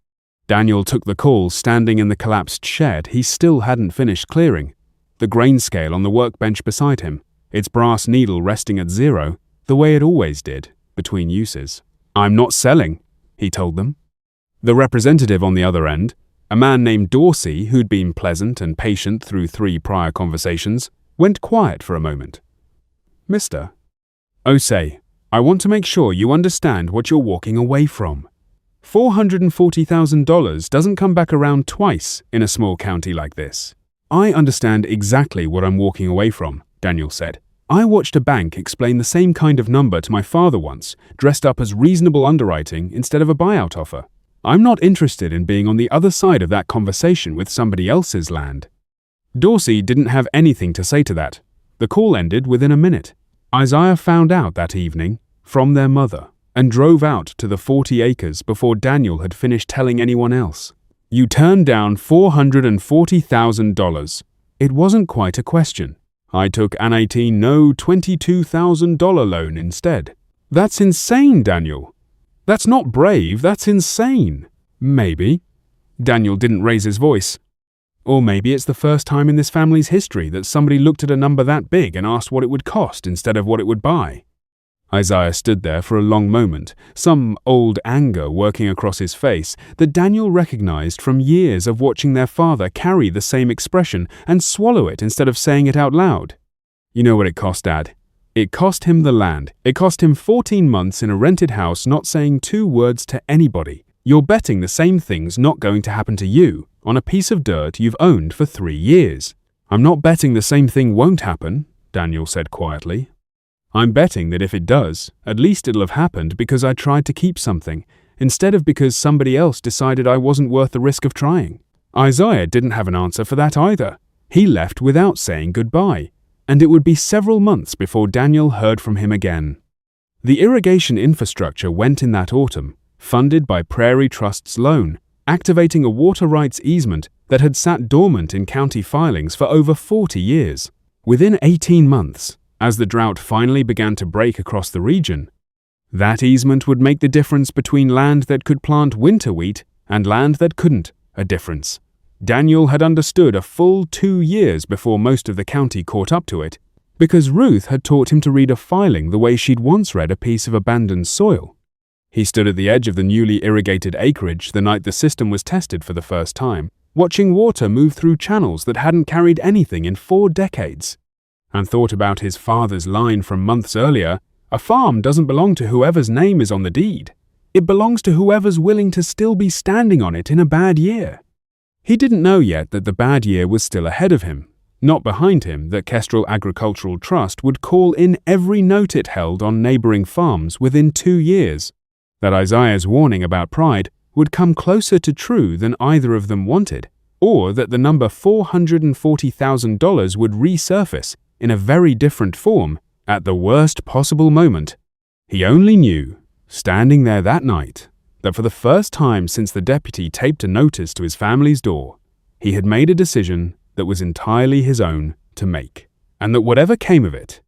Daniel took the call standing in the collapsed shed he still hadn't finished clearing, the grain scale on the workbench beside him, its brass needle resting at 0, the way it always did, between uses. I'm not selling, he told them. The representative on the other end, a man named Dorsey who'd been pleasant and patient through 3 prior conversations, went quiet for a moment. Mr. Osei, I want to make sure you understand what you're walking away from. $440,000 doesn't come back around twice in a small county like this. I understand exactly what I'm walking away from, Daniel said. I watched a bank explain the same kind of number to my father once, dressed up as reasonable underwriting instead of a buyout offer. I'm not interested in being on the other side of that conversation with somebody else's land. Dorsey didn't have anything to say to that. The call ended within a minute. Isaiah found out that evening from their mother and drove out to the 40 acres before Daniel had finished telling anyone else. You turned down $440,000. It wasn't quite a question. I took an $22,000 loan instead. That's insane, Daniel. That's not brave, that's insane. Maybe. Daniel didn't raise his voice. Or maybe it's the first time in this family's history that somebody looked at a number that big and asked what it would cost instead of what it would buy. Isaiah stood there for a long moment, some old anger working across his face that Daniel recognized from years of watching their father carry the same expression and swallow it instead of saying it out loud. You know what it cost, Dad? It cost him the land. It cost him 14 months in a rented house not saying 2 words to anybody. You're betting the same thing's not going to happen to you on a piece of dirt you've owned for 3 years. I'm not betting the same thing won't happen, Daniel said quietly. I'm betting that if it does, at least it'll have happened because I tried to keep something, instead of because somebody else decided I wasn't worth the risk of trying. Isaiah didn't have an answer for that either. He left without saying goodbye, and it would be several months before Daniel heard from him again. The irrigation infrastructure went in that autumn, funded by Prairie Trust's loan, activating a water rights easement that had sat dormant in county filings for over 40 years. Within 18 months, as the drought finally began to break across the region, that easement would make the difference between land that could plant winter wheat and land that couldn't, a difference. Daniel had understood a full 2 years before most of the county caught up to it, because Ruth had taught him to read a filing the way she'd once read a piece of abandoned soil. He stood at the edge of the newly irrigated acreage the night the system was tested for the first time, watching water move through channels that hadn't carried anything in 4 decades, and thought about his father's line from months earlier, "A farm doesn't belong to whoever's name is on the deed. It belongs to whoever's willing to still be standing on it in a bad year." He didn't know yet that the bad year was still ahead of him, not behind him that Kestrel Agricultural Trust would call in every note it held on neighboring farms within 2 years, that Isaiah's warning about pride would come closer to true than either of them wanted, or that the number $440,000 would resurface in a very different form at the worst possible moment. He only knew, standing there that night, that for the first time since the deputy taped a notice to his family's door, he had made a decision that was entirely his own to make, and that whatever came of it,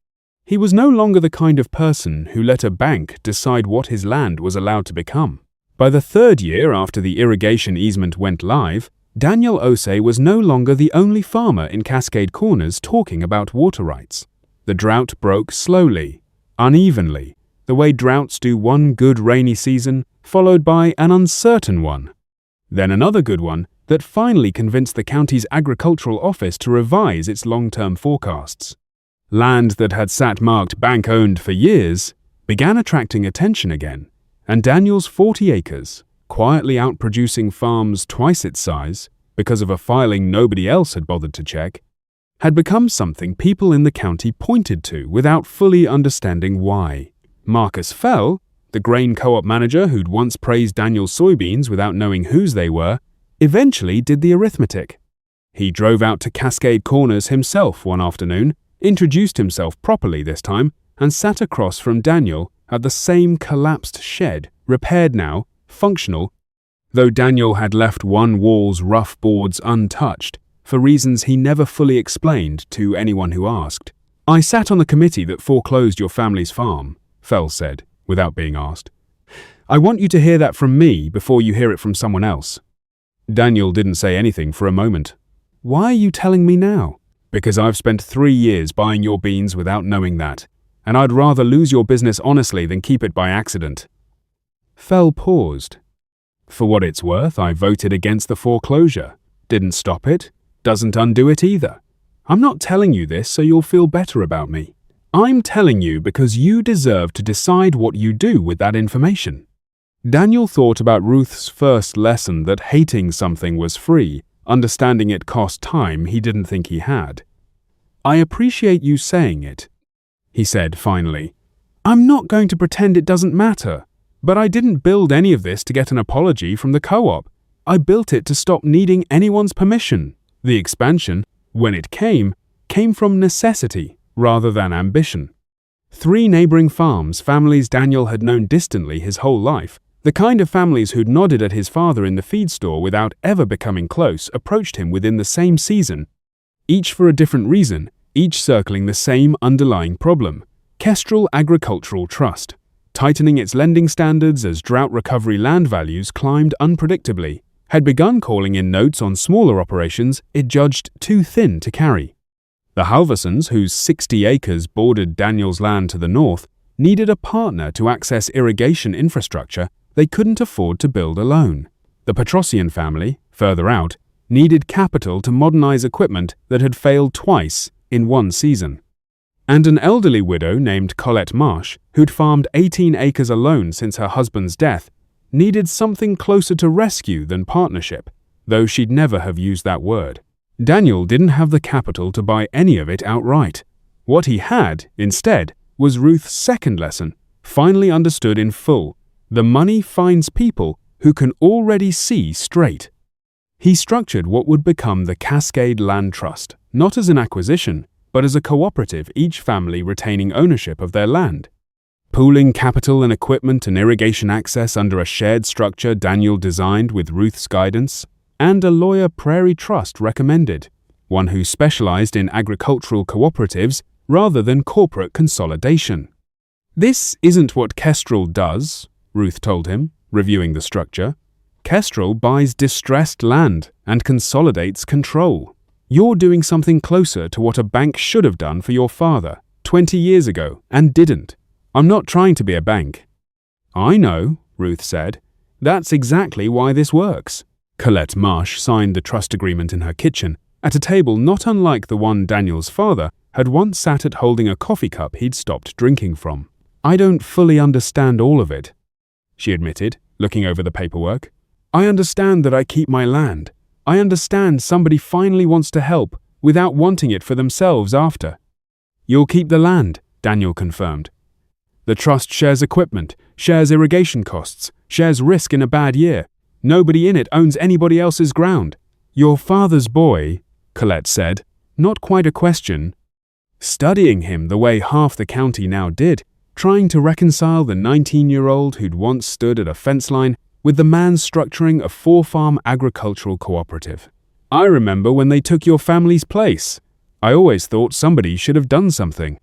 he was no longer the kind of person who let a bank decide what his land was allowed to become. By the 3rd year after the irrigation easement went live, Daniel Osei was no longer the only farmer in Cascade Corners talking about water rights. The drought broke slowly, unevenly, the way droughts do one good rainy season, followed by an uncertain one. Then another good one that finally convinced the county's agricultural office to revise its long-term forecasts. Land that had sat marked bank-owned for years began attracting attention again, and Daniel's 40 acres, quietly outproducing farms twice its size because of a filing nobody else had bothered to check, had become something people in the county pointed to without fully understanding why. Marcus Fell, the grain co-op manager who'd once praised Daniel's soybeans without knowing whose they were, eventually did the arithmetic. He drove out to Cascade Corners himself one afternoon, introduced himself properly this time, and sat across from Daniel at the same collapsed shed, repaired now, functional, though Daniel had left one wall's rough boards untouched, for reasons he never fully explained to anyone who asked. "I sat on the committee that foreclosed your family's farm," Fell said, without being asked. "I want you to hear that from me before you hear it from someone else." Daniel didn't say anything for a moment. "Why are you telling me now?" "Because I've spent 3 years buying your beans without knowing that, and I'd rather lose your business honestly than keep it by accident." Fell paused. "For what it's worth, I voted against the foreclosure. Didn't stop it, doesn't undo it either. I'm not telling you this so you'll feel better about me. I'm telling you because you deserve to decide what you do with that information." Daniel thought about Ruth's first lesson that hating something was free, understanding it cost time he didn't think he had. "I appreciate you saying it," he said finally. "I'm not going to pretend it doesn't matter, but I didn't build any of this to get an apology from the co-op. I built it to stop needing anyone's permission. The expansion, when it came from necessity rather than ambition." 3 neighboring farms, families Daniel had known distantly his whole life, the kind of families who'd nodded at his father in the feed store without ever becoming close, approached him within the same season, each for a different reason, each circling the same underlying problem: Kestrel Agricultural Trust, tightening its lending standards as drought recovery land values climbed unpredictably, had begun calling in notes on smaller operations it judged too thin to carry. The Halversons, whose 60 acres bordered Daniel's land to the north, needed a partner to access irrigation infrastructure they couldn't afford to build alone. The Petrosian family, further out, needed capital to modernize equipment that had failed twice in one season. And an elderly widow named Colette Marsh, who'd farmed 18 acres alone since her husband's death, needed something closer to rescue than partnership, though she'd never have used that word. Daniel didn't have the capital to buy any of it outright. What he had, instead, was Ruth's second lesson, finally understood in full: the money finds people who can already see straight. He structured what would become the Cascade Land Trust, not as an acquisition, but as a cooperative, each family retaining ownership of their land. Pooling capital and equipment and irrigation access under a shared structure Daniel designed with Ruth's guidance, and a lawyer Prairie Trust recommended, one who specialized in agricultural cooperatives rather than corporate consolidation. "This isn't what Kestrel does," Ruth told him, reviewing the structure. Kestrel buys distressed land and consolidates control. You're doing something closer to what a bank should have done for your father 20 years ago and didn't. I'm not trying to be a bank." "I know," Ruth said. "That's exactly why this works." Colette Marsh signed the trust agreement in her kitchen, at a table not unlike the one Daniel's father had once sat at holding a coffee cup he'd stopped drinking from. "I don't fully understand all of it," she admitted, looking over the paperwork. "I understand that I keep my land. I understand somebody finally wants to help without wanting it for themselves after." "You'll keep the land," Daniel confirmed. "The trust shares equipment, shares irrigation costs, shares risk in a bad year. Nobody in it owns anybody else's ground." "Your father's boy," Colette said, not quite a question, studying him the way half the county now did, trying to reconcile the 19-year-old who'd once stood at a fence line with the man structuring a 4-farm agricultural cooperative. "I remember when they took your family's place. I always thought somebody should have done something."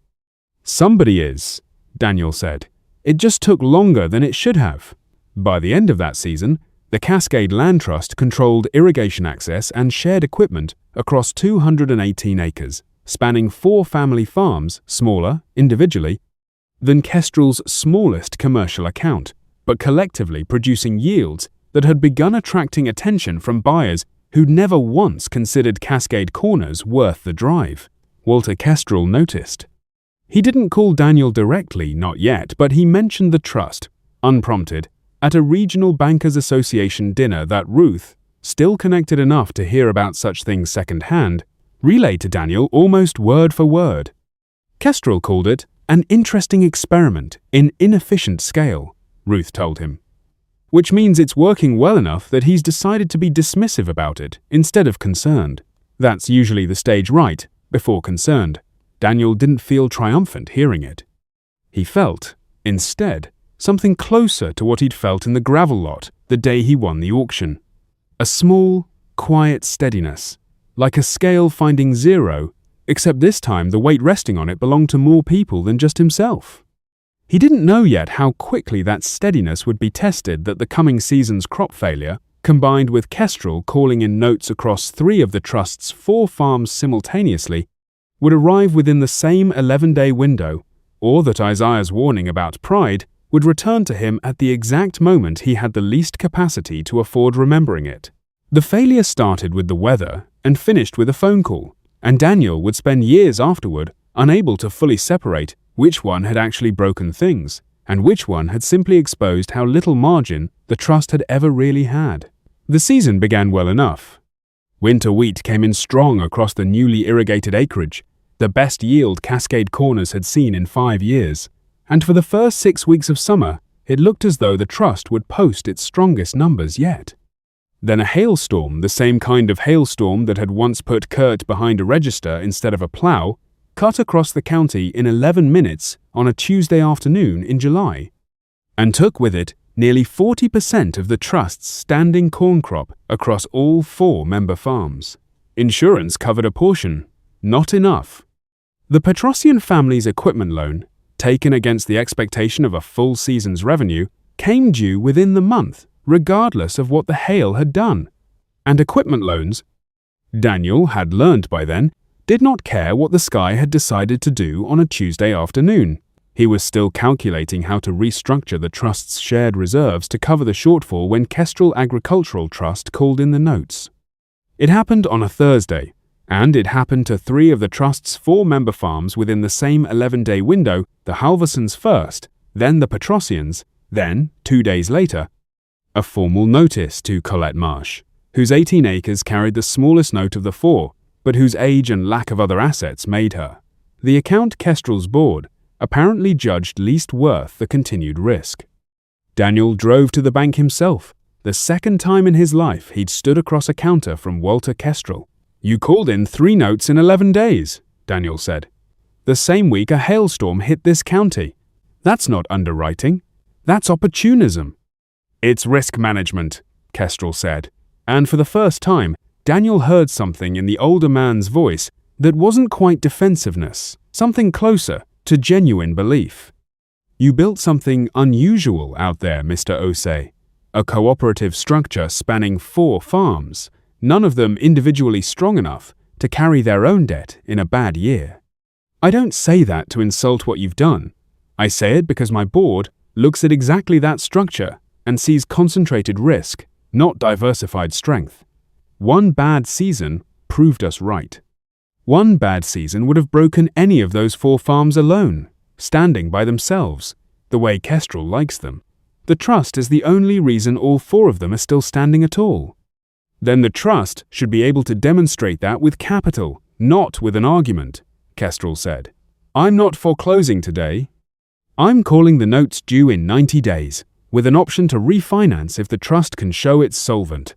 "Somebody is," Daniel said. "It just took longer than it should have." By the end of that season, the Cascade Land Trust controlled irrigation access and shared equipment across 218 acres, spanning 4 family farms, smaller, individually, than Kestrel's smallest commercial account, but collectively producing yields that had begun attracting attention from buyers who'd never once considered Cascade Corners worth the drive. Walter Kestrel noticed. He didn't call Daniel directly, not yet, but he mentioned the trust, unprompted, at a regional bankers association dinner that Ruth, still connected enough to hear about such things secondhand, relayed to Daniel almost word for word. Kestrel called it an interesting experiment in inefficient scale, Ruth told him. Which means it's working well enough that he's decided to be dismissive about it instead of concerned. That's usually the stage right, before concerned. Daniel didn't feel triumphant hearing it. He felt, instead, something closer to what he'd felt in the gravel lot the day he won the auction. A small, quiet steadiness, like a scale finding zero, except this time the weight resting on it belonged to more people than just himself. He didn't know yet how quickly that steadiness would be tested that the coming season's crop failure, combined with Kestrel calling in notes across 3 of the trust's 4 farms simultaneously, would arrive within the same 11-day window, or that Isaiah's warning about pride would return to him at the exact moment he had the least capacity to afford remembering it. The failure started with the weather and finished with a phone call, and Daniel would spend years afterward unable to fully separate which one had actually broken things, and which one had simply exposed how little margin the trust had ever really had. The season began well enough. Winter wheat came in strong across the newly irrigated acreage, the best yield Cascade Corners had seen in 5 years, and for the first 6 weeks of summer, it looked as though the trust would post its strongest numbers yet. Then a hailstorm, the same kind of hailstorm that had once put Kurt behind a register instead of a plow, cut across the county in 11 minutes on a Tuesday afternoon in July, and took with it nearly 40% of the trust's standing corn crop across all 4 member farms. Insurance covered a portion, not enough. The Petrosian family's equipment loan, taken against the expectation of a full season's revenue, came due within the month, regardless of what the hail had done. And equipment loans, Daniel had learned by then, did not care what the sky had decided to do on a Tuesday afternoon. He was still calculating how to restructure the trust's shared reserves to cover the shortfall when Kestrel Agricultural Trust called in the notes. It happened on a Thursday, and it happened to 3 of the trust's 4 member farms within the same 11-day window, the Halversons first, then the Petrosians, then, 2 days later, a formal notice to Colette Marsh, whose 18 acres carried the smallest note of the 4, but whose age and lack of other assets made her. The account Kestrel's board apparently judged least worth the continued risk. Daniel drove to the bank himself, the second time in his life he'd stood across a counter from Walter Kestrel. "You called in 3 notes in 11 days, Daniel said. "The same week a hailstorm hit this county. That's not underwriting. That's opportunism." "It's risk management," Kestrel said, and for the first time, Daniel heard something in the older man's voice that wasn't quite defensiveness, something closer to genuine belief. "You built something unusual out there, Mr. Osei. a cooperative structure spanning 4 farms, none of them individually strong enough to carry their own debt in a bad year. I don't say that to insult what you've done. I say it because my board looks at exactly that structure and sees concentrated risk, not diversified strength. One bad season proved us right. One bad season would have broken any of those 4 farms alone, standing by themselves, the way Kestrel likes them. The trust is the only reason all 4 of them are still standing at all. Then the trust should be able to demonstrate that with capital, not with an argument, Kestrel said. I'm not foreclosing today. I'm calling the notes due in 90 days, with an option to refinance if the trust can show it's solvent.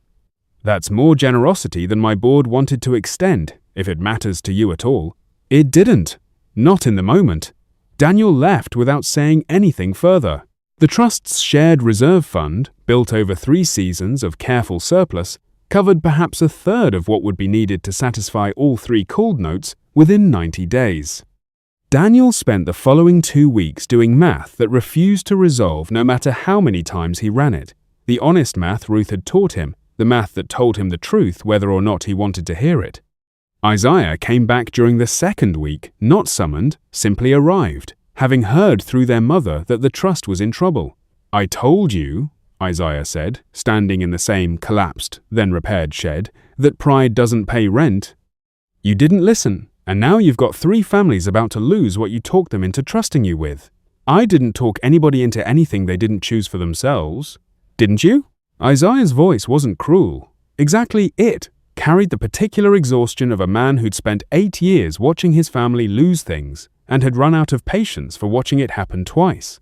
That's more generosity than my board wanted to extend, if it matters to you at all. It didn't. Not in the moment. Daniel left without saying anything further. The trust's shared reserve fund, built over 3 seasons of careful surplus, covered perhaps a third of what would be needed to satisfy all 3 called notes within 90 days. Daniel spent the following 2 weeks doing math that refused to resolve no matter how many times he ran it. The honest math Ruth had taught him, the math that told him the truth whether or not he wanted to hear it. Isaiah came back during the 2nd week, not summoned, simply arrived, having heard through their mother that the trust was in trouble. I told you, Isaiah said, standing in the same collapsed, then repaired shed, that pride doesn't pay rent. You didn't listen. And now you've got 3 families about to lose what you talked them into trusting you with. I didn't talk anybody into anything they didn't choose for themselves. Didn't you? Isaiah's voice wasn't cruel. Exactly it carried the particular exhaustion of a man who'd spent 8 years watching his family lose things and had run out of patience for watching it happen twice.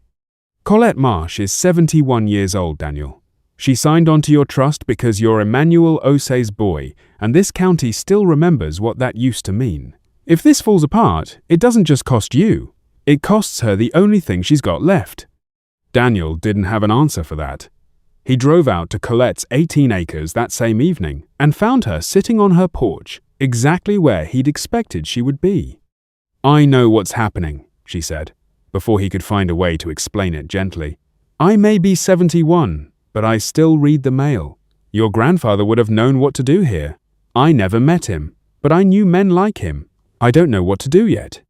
Colette Marsh is 71 years old, Daniel. She signed onto your trust because you're Daniel Osei's boy, and this county still remembers what that used to mean. If this falls apart, it doesn't just cost you. It costs her the only thing she's got left. Daniel didn't have an answer for that. He drove out to Colette's 18 acres that same evening and found her sitting on her porch, exactly where he'd expected she would be. I know what's happening, she said, before he could find a way to explain it gently. I may be 71, but I still read the mail. Your grandfather would have known what to do here. I never met him, but I knew men like him. I don't know what to do yet.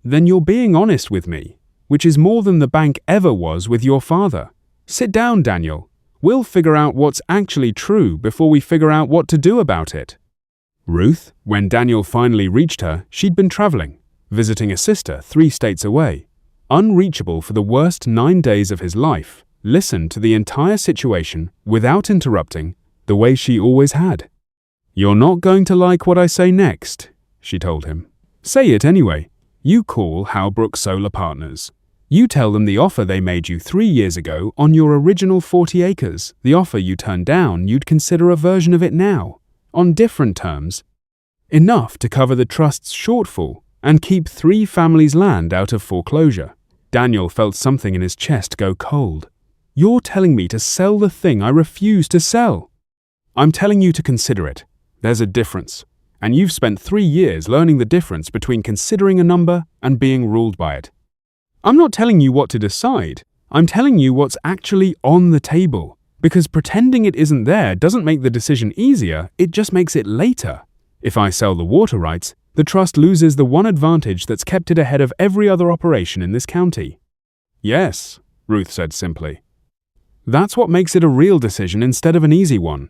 Then you're being honest with me, which is more than the bank ever was with your father. Sit down, Daniel. We'll figure out what's actually true before we figure out what to do about it. Ruth, when Daniel finally reached her, she'd been traveling, visiting a sister 3 states away. Unreachable for the worst 9 days of his life, listened to the entire situation without interrupting, the way she always had. You're not going to like what I say next, she told him. Say it anyway. You call Howbrook Solar Partners. You tell them the offer they made you 3 years ago on your original 40 acres, the offer you turned down, you'd consider a version of it now, on different terms. Enough to cover the trust's shortfall and keep 3 families' land out of foreclosure. Daniel felt something in his chest go cold. You're telling me to sell the thing I refuse to sell. I'm telling you to consider it. There's a difference. And you've spent 3 years learning the difference between considering a number and being ruled by it. I'm not telling you what to decide. I'm telling you what's actually on the table. Because pretending it isn't there doesn't make the decision easier, it just makes it later. If I sell the water rights, the trust loses the one advantage that's kept it ahead of every other operation in this county. Yes, Ruth said simply. That's what makes it a real decision instead of an easy one.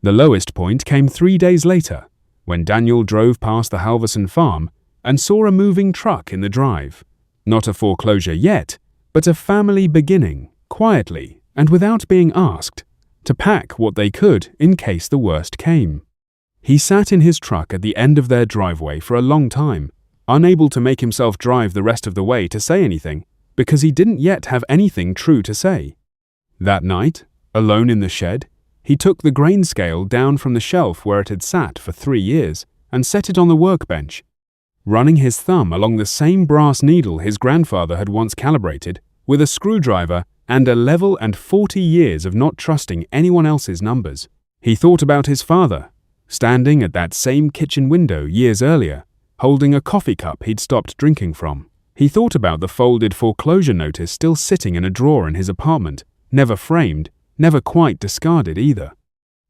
The lowest point came 3 days later, when Daniel drove past the Halverson farm and saw a moving truck in the drive. Not a foreclosure yet, but a family beginning, quietly and without being asked, to pack what they could in case the worst came. He sat in his truck at the end of their driveway for a long time, unable to make himself drive the rest of the way to say anything, because he didn't yet have anything true to say. That night, alone in the shed, he took the grain scale down from the shelf where it had sat for 3 years and set it on the workbench. Running his thumb along the same brass needle his grandfather had once calibrated, with a screwdriver and a level and 40 years of not trusting anyone else's numbers, he thought about his father, standing at that same kitchen window years earlier, holding a coffee cup he'd stopped drinking from. He thought about the folded foreclosure notice still sitting in a drawer in his apartment, never framed, never quite discarded either.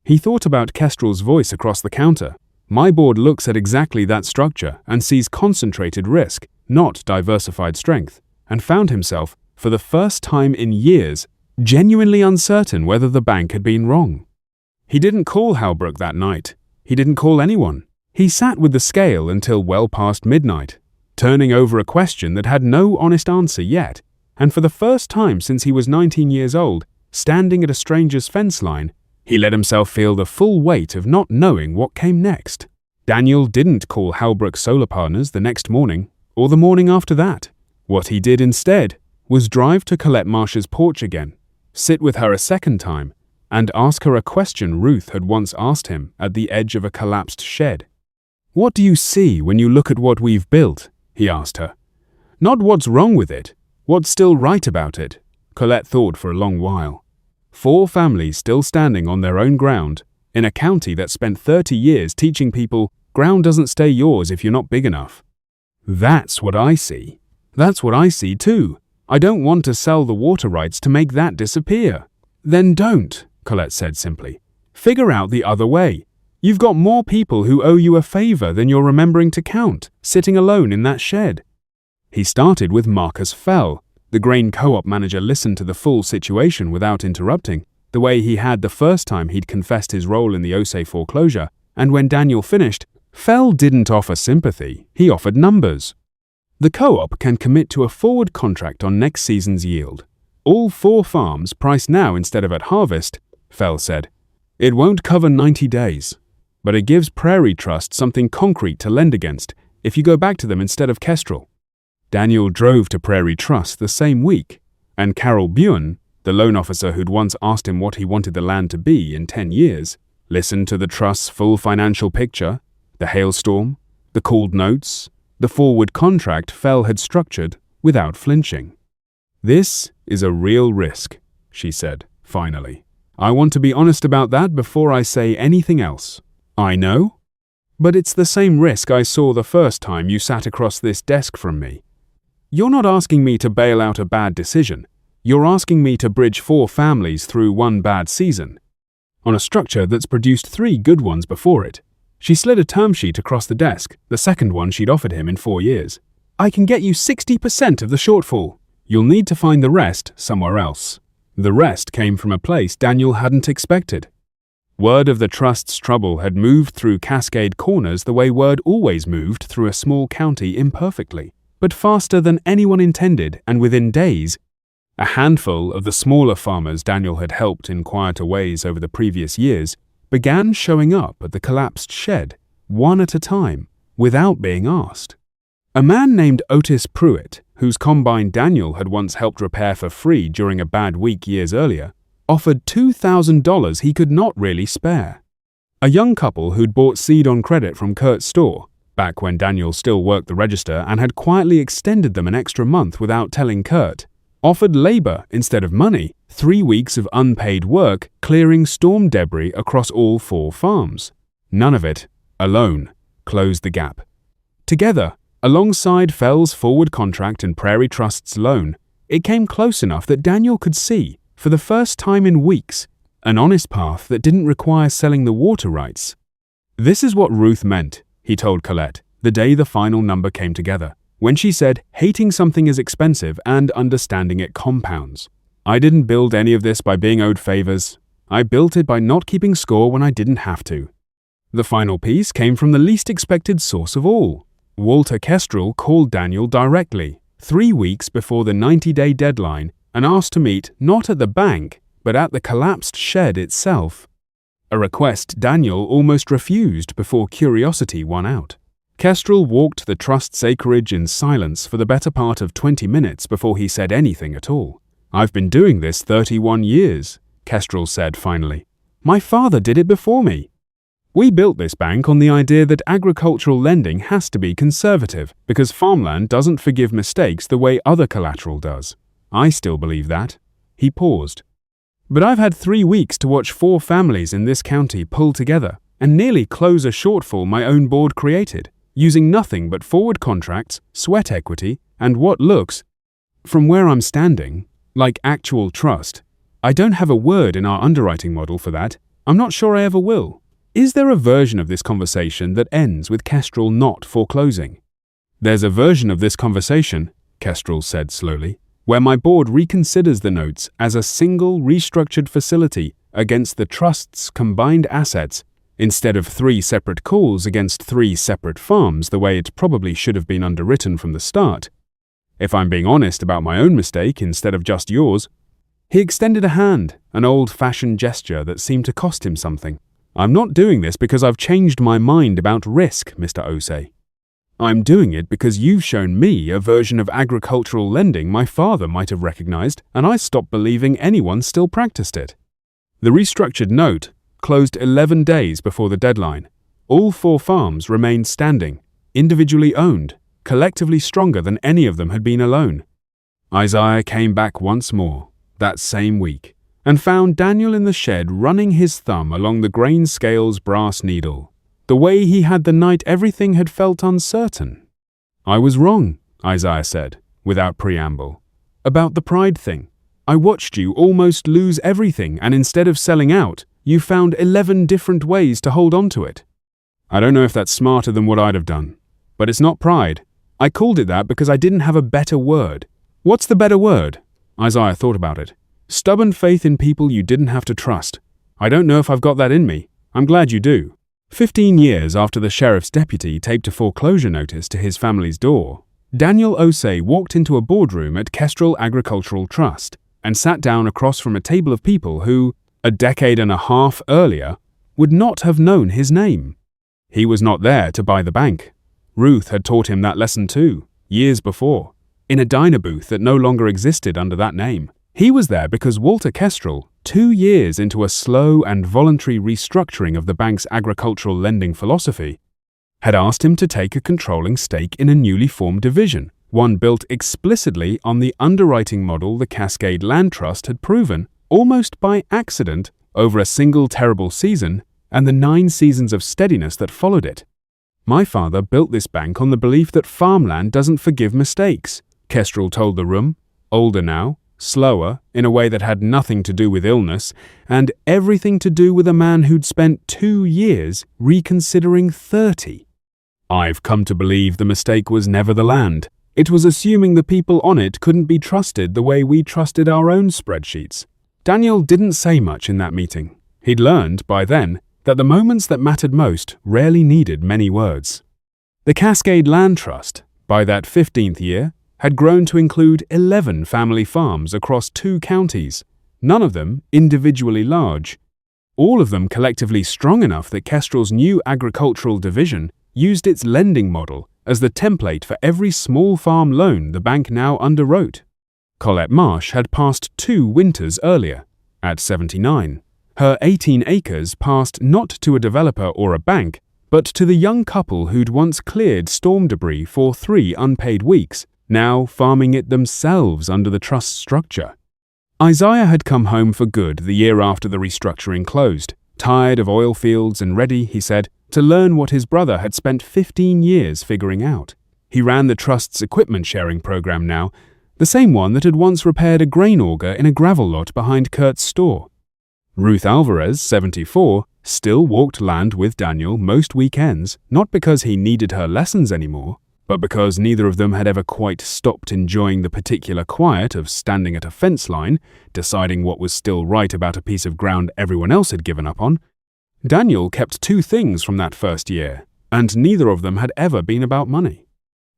He thought about Kestrel's voice across the counter. My board looks at exactly that structure and sees concentrated risk, not diversified strength, and found himself, for the first time in years, genuinely uncertain whether the bank had been wrong. He didn't call Halbrook that night. He didn't call anyone. He sat with the scale until well past midnight, turning over a question that had no honest answer yet, and for the first time since he was 19 years old, standing at a stranger's fence line, he let himself feel the full weight of not knowing what came next. Daniel didn't call Halbrook Solar Partners the next morning, or the morning after that. What he did instead was drive to Colette Marsh's porch again, sit with her a second time, and ask her a question Ruth had once asked him at the edge of a collapsed shed. "What do you see when you look at what we've built?" he asked her. "Not what's wrong with it, what's still right about it." Colette thought for a long while. 4 families still standing on their own ground, in a county that spent 30 years teaching people ground doesn't stay yours if you're not big enough. "That's what I see. That's what I see too. I don't want to sell the water rights to make that disappear." "Then don't," Colette said simply. "Figure out the other way. You've got more people who owe you a favor than you're remembering to count, sitting alone in that shed." He started with Marcus Fell. The grain co-op manager listened to the full situation without interrupting, the way he had the first time he'd confessed his role in the Osei foreclosure, and when Daniel finished, Fell didn't offer sympathy, he offered numbers. "The co-op can commit to a forward contract on next season's yield. All 4 farms priced now instead of at harvest," Fell said. "It won't cover 90 days, but it gives Prairie Trust something concrete to lend against if you go back to them instead of Kestrel." Daniel drove to Prairie Trust the same week, and Carol Buan, the loan officer who'd once asked him what he wanted the land to be in 10 years, listened to the trust's full financial picture, the hailstorm, the called notes, the forward contract Fell had structured without flinching. "This is a real risk," she said, finally. "I want to be honest about that before I say anything else." "I know. But it's the same risk I saw the first time you sat across this desk from me. You're not asking me to bail out a bad decision. You're asking me to bridge 4 families through 1 bad season, on a structure that's produced 3 good ones before it." She slid a term sheet across the desk, the second one she'd offered him in 4 years. "I can get you 60% of the shortfall. You'll need to find the rest somewhere else." The rest came from a place Daniel hadn't expected. Word of the trust's trouble had moved through Cascade Corners the way word always moved through a small county imperfectly, but faster than anyone intended, and within days, a handful of the smaller farmers Daniel had helped in quieter ways over the previous years began showing up at the collapsed shed, one at a time, without being asked. A man named Otis Pruitt, whose combine Daniel had once helped repair for free during a bad week years earlier, offered $2,000 he could not really spare. A young couple who'd bought seed on credit from Kurt's store, back when Daniel still worked the register and had quietly extended them an extra month without telling Kurt, offered labor instead of money, 3 weeks of unpaid work clearing storm debris across all 4 farms. None of it, alone, closed the gap. Together, alongside Fell's forward contract and Prairie Trust's loan, it came close enough that Daniel could see, for the first time in weeks, an honest path that didn't require selling the water rights. "This is what Ruth meant," he told Colette, the day the final number came together, when she said hating something is expensive and understanding it compounds. "I didn't build any of this by being owed favors. I built it by not keeping score when I didn't have to." The final piece came from the least expected source of all. Walter Kestrel called Daniel directly, 3 weeks before the 90-day deadline, and asked to meet not at the bank, but at the collapsed shed itself. A request Daniel almost refused before curiosity won out. Kestrel walked the trust's acreage in silence for the better part of 20 minutes before he said anything at all. "I've been doing this 31 years, Kestrel said finally. "My father did it before me. We built this bank on the idea that agricultural lending has to be conservative because farmland doesn't forgive mistakes the way other collateral does. I still believe that." He paused. "But I've had 3 weeks to watch 4 families in this county pull together and nearly close a shortfall my own board created, using nothing but forward contracts, sweat equity, and what looks, from where I'm standing, like actual trust. I don't have a word in our underwriting model for that. I'm not sure I ever will. Is there a version of this conversation that ends with Kestrel not foreclosing? There's a version of this conversation, Kestrel said slowly, where my board reconsiders the notes as a single restructured facility against the trust's combined assets instead of 3 separate calls against 3 separate farms the way it probably should have been underwritten from the start. If I'm being honest about my own mistake instead of just yours. He extended a hand, an old-fashioned gesture that seemed to cost him something. I'm not doing this because I've changed my mind about risk, Mr. Osei. I'm doing it because you've shown me a version of agricultural lending my father might have recognized, and I stopped believing anyone still practiced it. The restructured note closed 11 days before the deadline. All 4 farms remained standing, individually owned, collectively stronger than any of them had been alone. Isaiah came back once more, that same week, and found Daniel in the shed running his thumb along the grain scale's brass needle, the way he had the night everything had felt uncertain. I was wrong, Isaiah said, without preamble, about the pride thing. I watched you almost lose everything, and instead of selling out, you found 11 different ways to hold on to it. I don't know if that's smarter than what I'd have done, but it's not pride. I called it that because I didn't have a better word. What's the better word? Isaiah thought about it. Stubborn faith in people you didn't have to trust. I don't know if I've got that in me. I'm glad you do. 15 years after the sheriff's deputy taped a foreclosure notice to his family's door, Daniel Osei walked into a boardroom at Kestrel Agricultural Trust and sat down across from a table of people who, a decade and a half earlier, would not have known his name. He was not there to buy the bank. Ruth had taught him that lesson too, years before, in a diner booth that no longer existed under that name. He was there because Walter Kestrel, 2 years into a slow and voluntary restructuring of the bank's agricultural lending philosophy, had asked him to take a controlling stake in a newly formed division, one built explicitly on the underwriting model the Cascade Land Trust had proven, almost by accident, over a single terrible season and the 9 seasons of steadiness that followed it. My father built this bank on the belief that farmland doesn't forgive mistakes, Kestrel told the room, older now, slower, in a way that had nothing to do with illness, and everything to do with a man who'd spent 2 years reconsidering 30. I've come to believe the mistake was never the land. It was assuming the people on it couldn't be trusted the way we trusted our own spreadsheets. Daniel didn't say much in that meeting. He'd learned, by then, that the moments that mattered most rarely needed many words. The Cascade Land Trust, by that 15th year, had grown to include 11 family farms across 2 counties, none of them individually large. All of them collectively strong enough that Kestrel's new agricultural division used its lending model as the template for every small farm loan the bank now underwrote. Colette Marsh had passed 2 winters earlier, at 79. Her 18 acres passed not to a developer or a bank, but to the young couple who'd once cleared storm debris for 3 unpaid weeks, now farming it themselves under the trust structure. Isaiah had come home for good the year after the restructuring closed, tired of oil fields and ready, he said, to learn what his brother had spent 15 years figuring out. He ran the trust's equipment sharing program now, the same one that had once repaired a grain auger in a gravel lot behind Kurt's store. Ruth Alvarez, 74, still walked land with Daniel most weekends, not because he needed her lessons anymore, but because neither of them had ever quite stopped enjoying the particular quiet of standing at a fence line, deciding what was still right about a piece of ground everyone else had given up on. Daniel kept 2 things from that first year, and neither of them had ever been about money.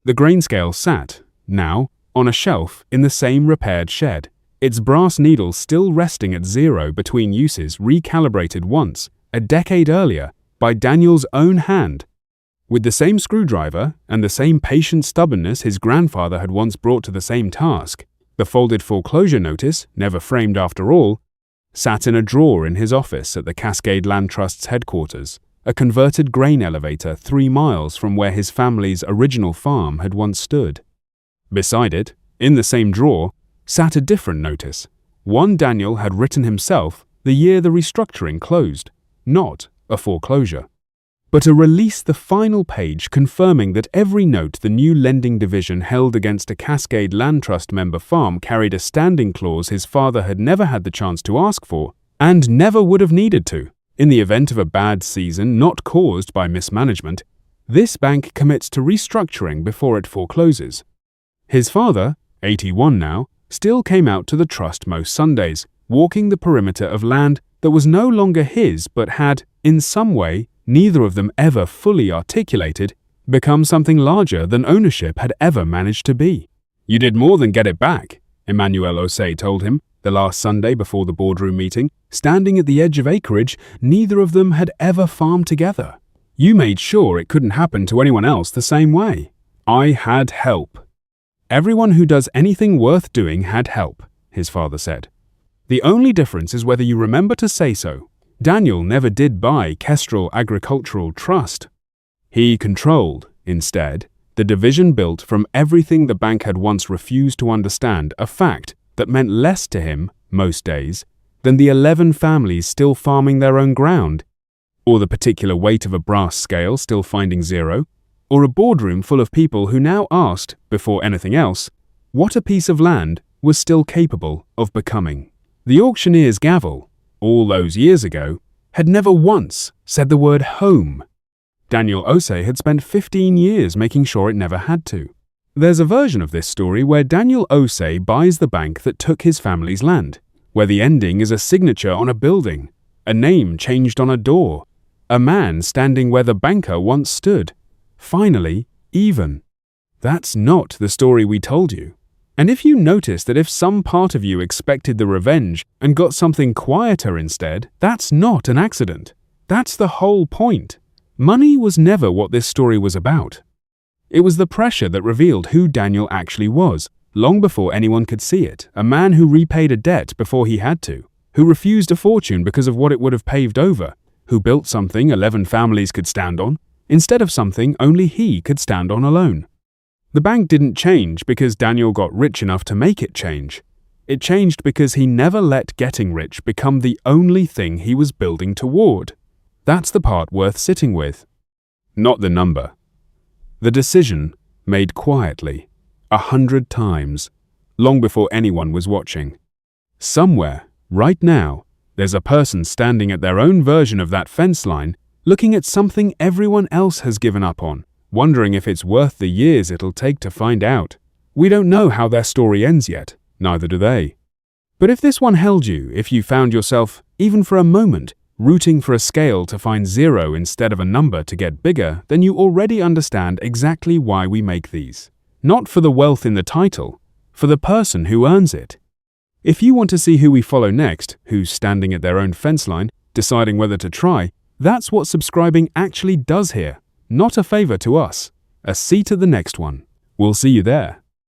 The grain scale sat, now, on a shelf in the same repaired shed, its brass needle still resting at 0 between uses recalibrated once, a decade earlier, by Daniel's own hand. With the same screwdriver and the same patient stubbornness his grandfather had once brought to the same task, the folded foreclosure notice, never framed after all, sat in a drawer in his office at the Cascade Land Trust's headquarters, a converted grain elevator 3 miles from where his family's original farm had once stood. Beside it, in the same drawer, sat a different notice, one Daniel had written himself the year the restructuring closed, not a foreclosure. but to release the final page confirming that every note the new lending division held against a Cascade Land Trust member farm carried a standing clause his father had never had the chance to ask for and never would have needed to. In the event of a bad season not caused by mismanagement, this bank commits to restructuring before it forecloses. His father, 81 now, still came out to the trust most Sundays, walking the perimeter of land that was no longer his but had, in some way, neither of them ever fully articulated, become something larger than ownership had ever managed to be. "You did more than get it back," Daniel Osei told him, the last Sunday before the boardroom meeting, standing at the edge of acreage neither of them had ever farmed together. "You made sure it couldn't happen to anyone else the same way. I had help." "Everyone who does anything worth doing had help," his father said. "The only difference is whether you remember to say so. Daniel never did buy Kestrel Agricultural Trust. He controlled, instead, the division built from everything the bank had once refused to understand, a fact that meant less to him, most days, than the 11 families still farming their own ground, or the particular weight of a brass scale still finding zero, or a boardroom full of people who now asked, before anything else, what a piece of land was still capable of becoming. The auctioneer's gavel, all those years ago, had never once said the word home. Daniel Osei had spent 15 years making sure it never had to. There's a version of this story where Daniel Osei buys the bank that took his family's land, where the ending is a signature on a building, a name changed on a door, a man standing where the banker once stood. Finally, even. That's not the story we told you. And if you notice that if some part of you expected the revenge and got something quieter instead, that's not an accident. That's the whole point. Money was never what this story was about. It was the pressure that revealed who Daniel actually was, long before anyone could see it, a man who repaid a debt before he had to, who refused a fortune because of what it would have paved over, who built something 11 families could stand on, instead of something only he could stand on alone. The bank didn't change because Daniel got rich enough to make it change. It changed because he never let getting rich become the only thing he was building toward. That's the part worth sitting with. Not the number. The decision, made quietly, 100 times, long before anyone was watching. Somewhere, right now, there's a person standing at their own version of that fence line, looking at something everyone else has given up on, wondering if it's worth the years it'll take to find out. We don't know how their story ends yet, neither do they. But if this one held you, if you found yourself, even for a moment, rooting for a scale to find zero instead of a number to get bigger, then you already understand exactly why we make these. Not for the wealth in the title, for the person who earns it. If you want to see who we follow next, who's standing at their own fence line, deciding whether to try, that's what subscribing actually does here. Not a favor to us. A seat at the next one. We'll see you there.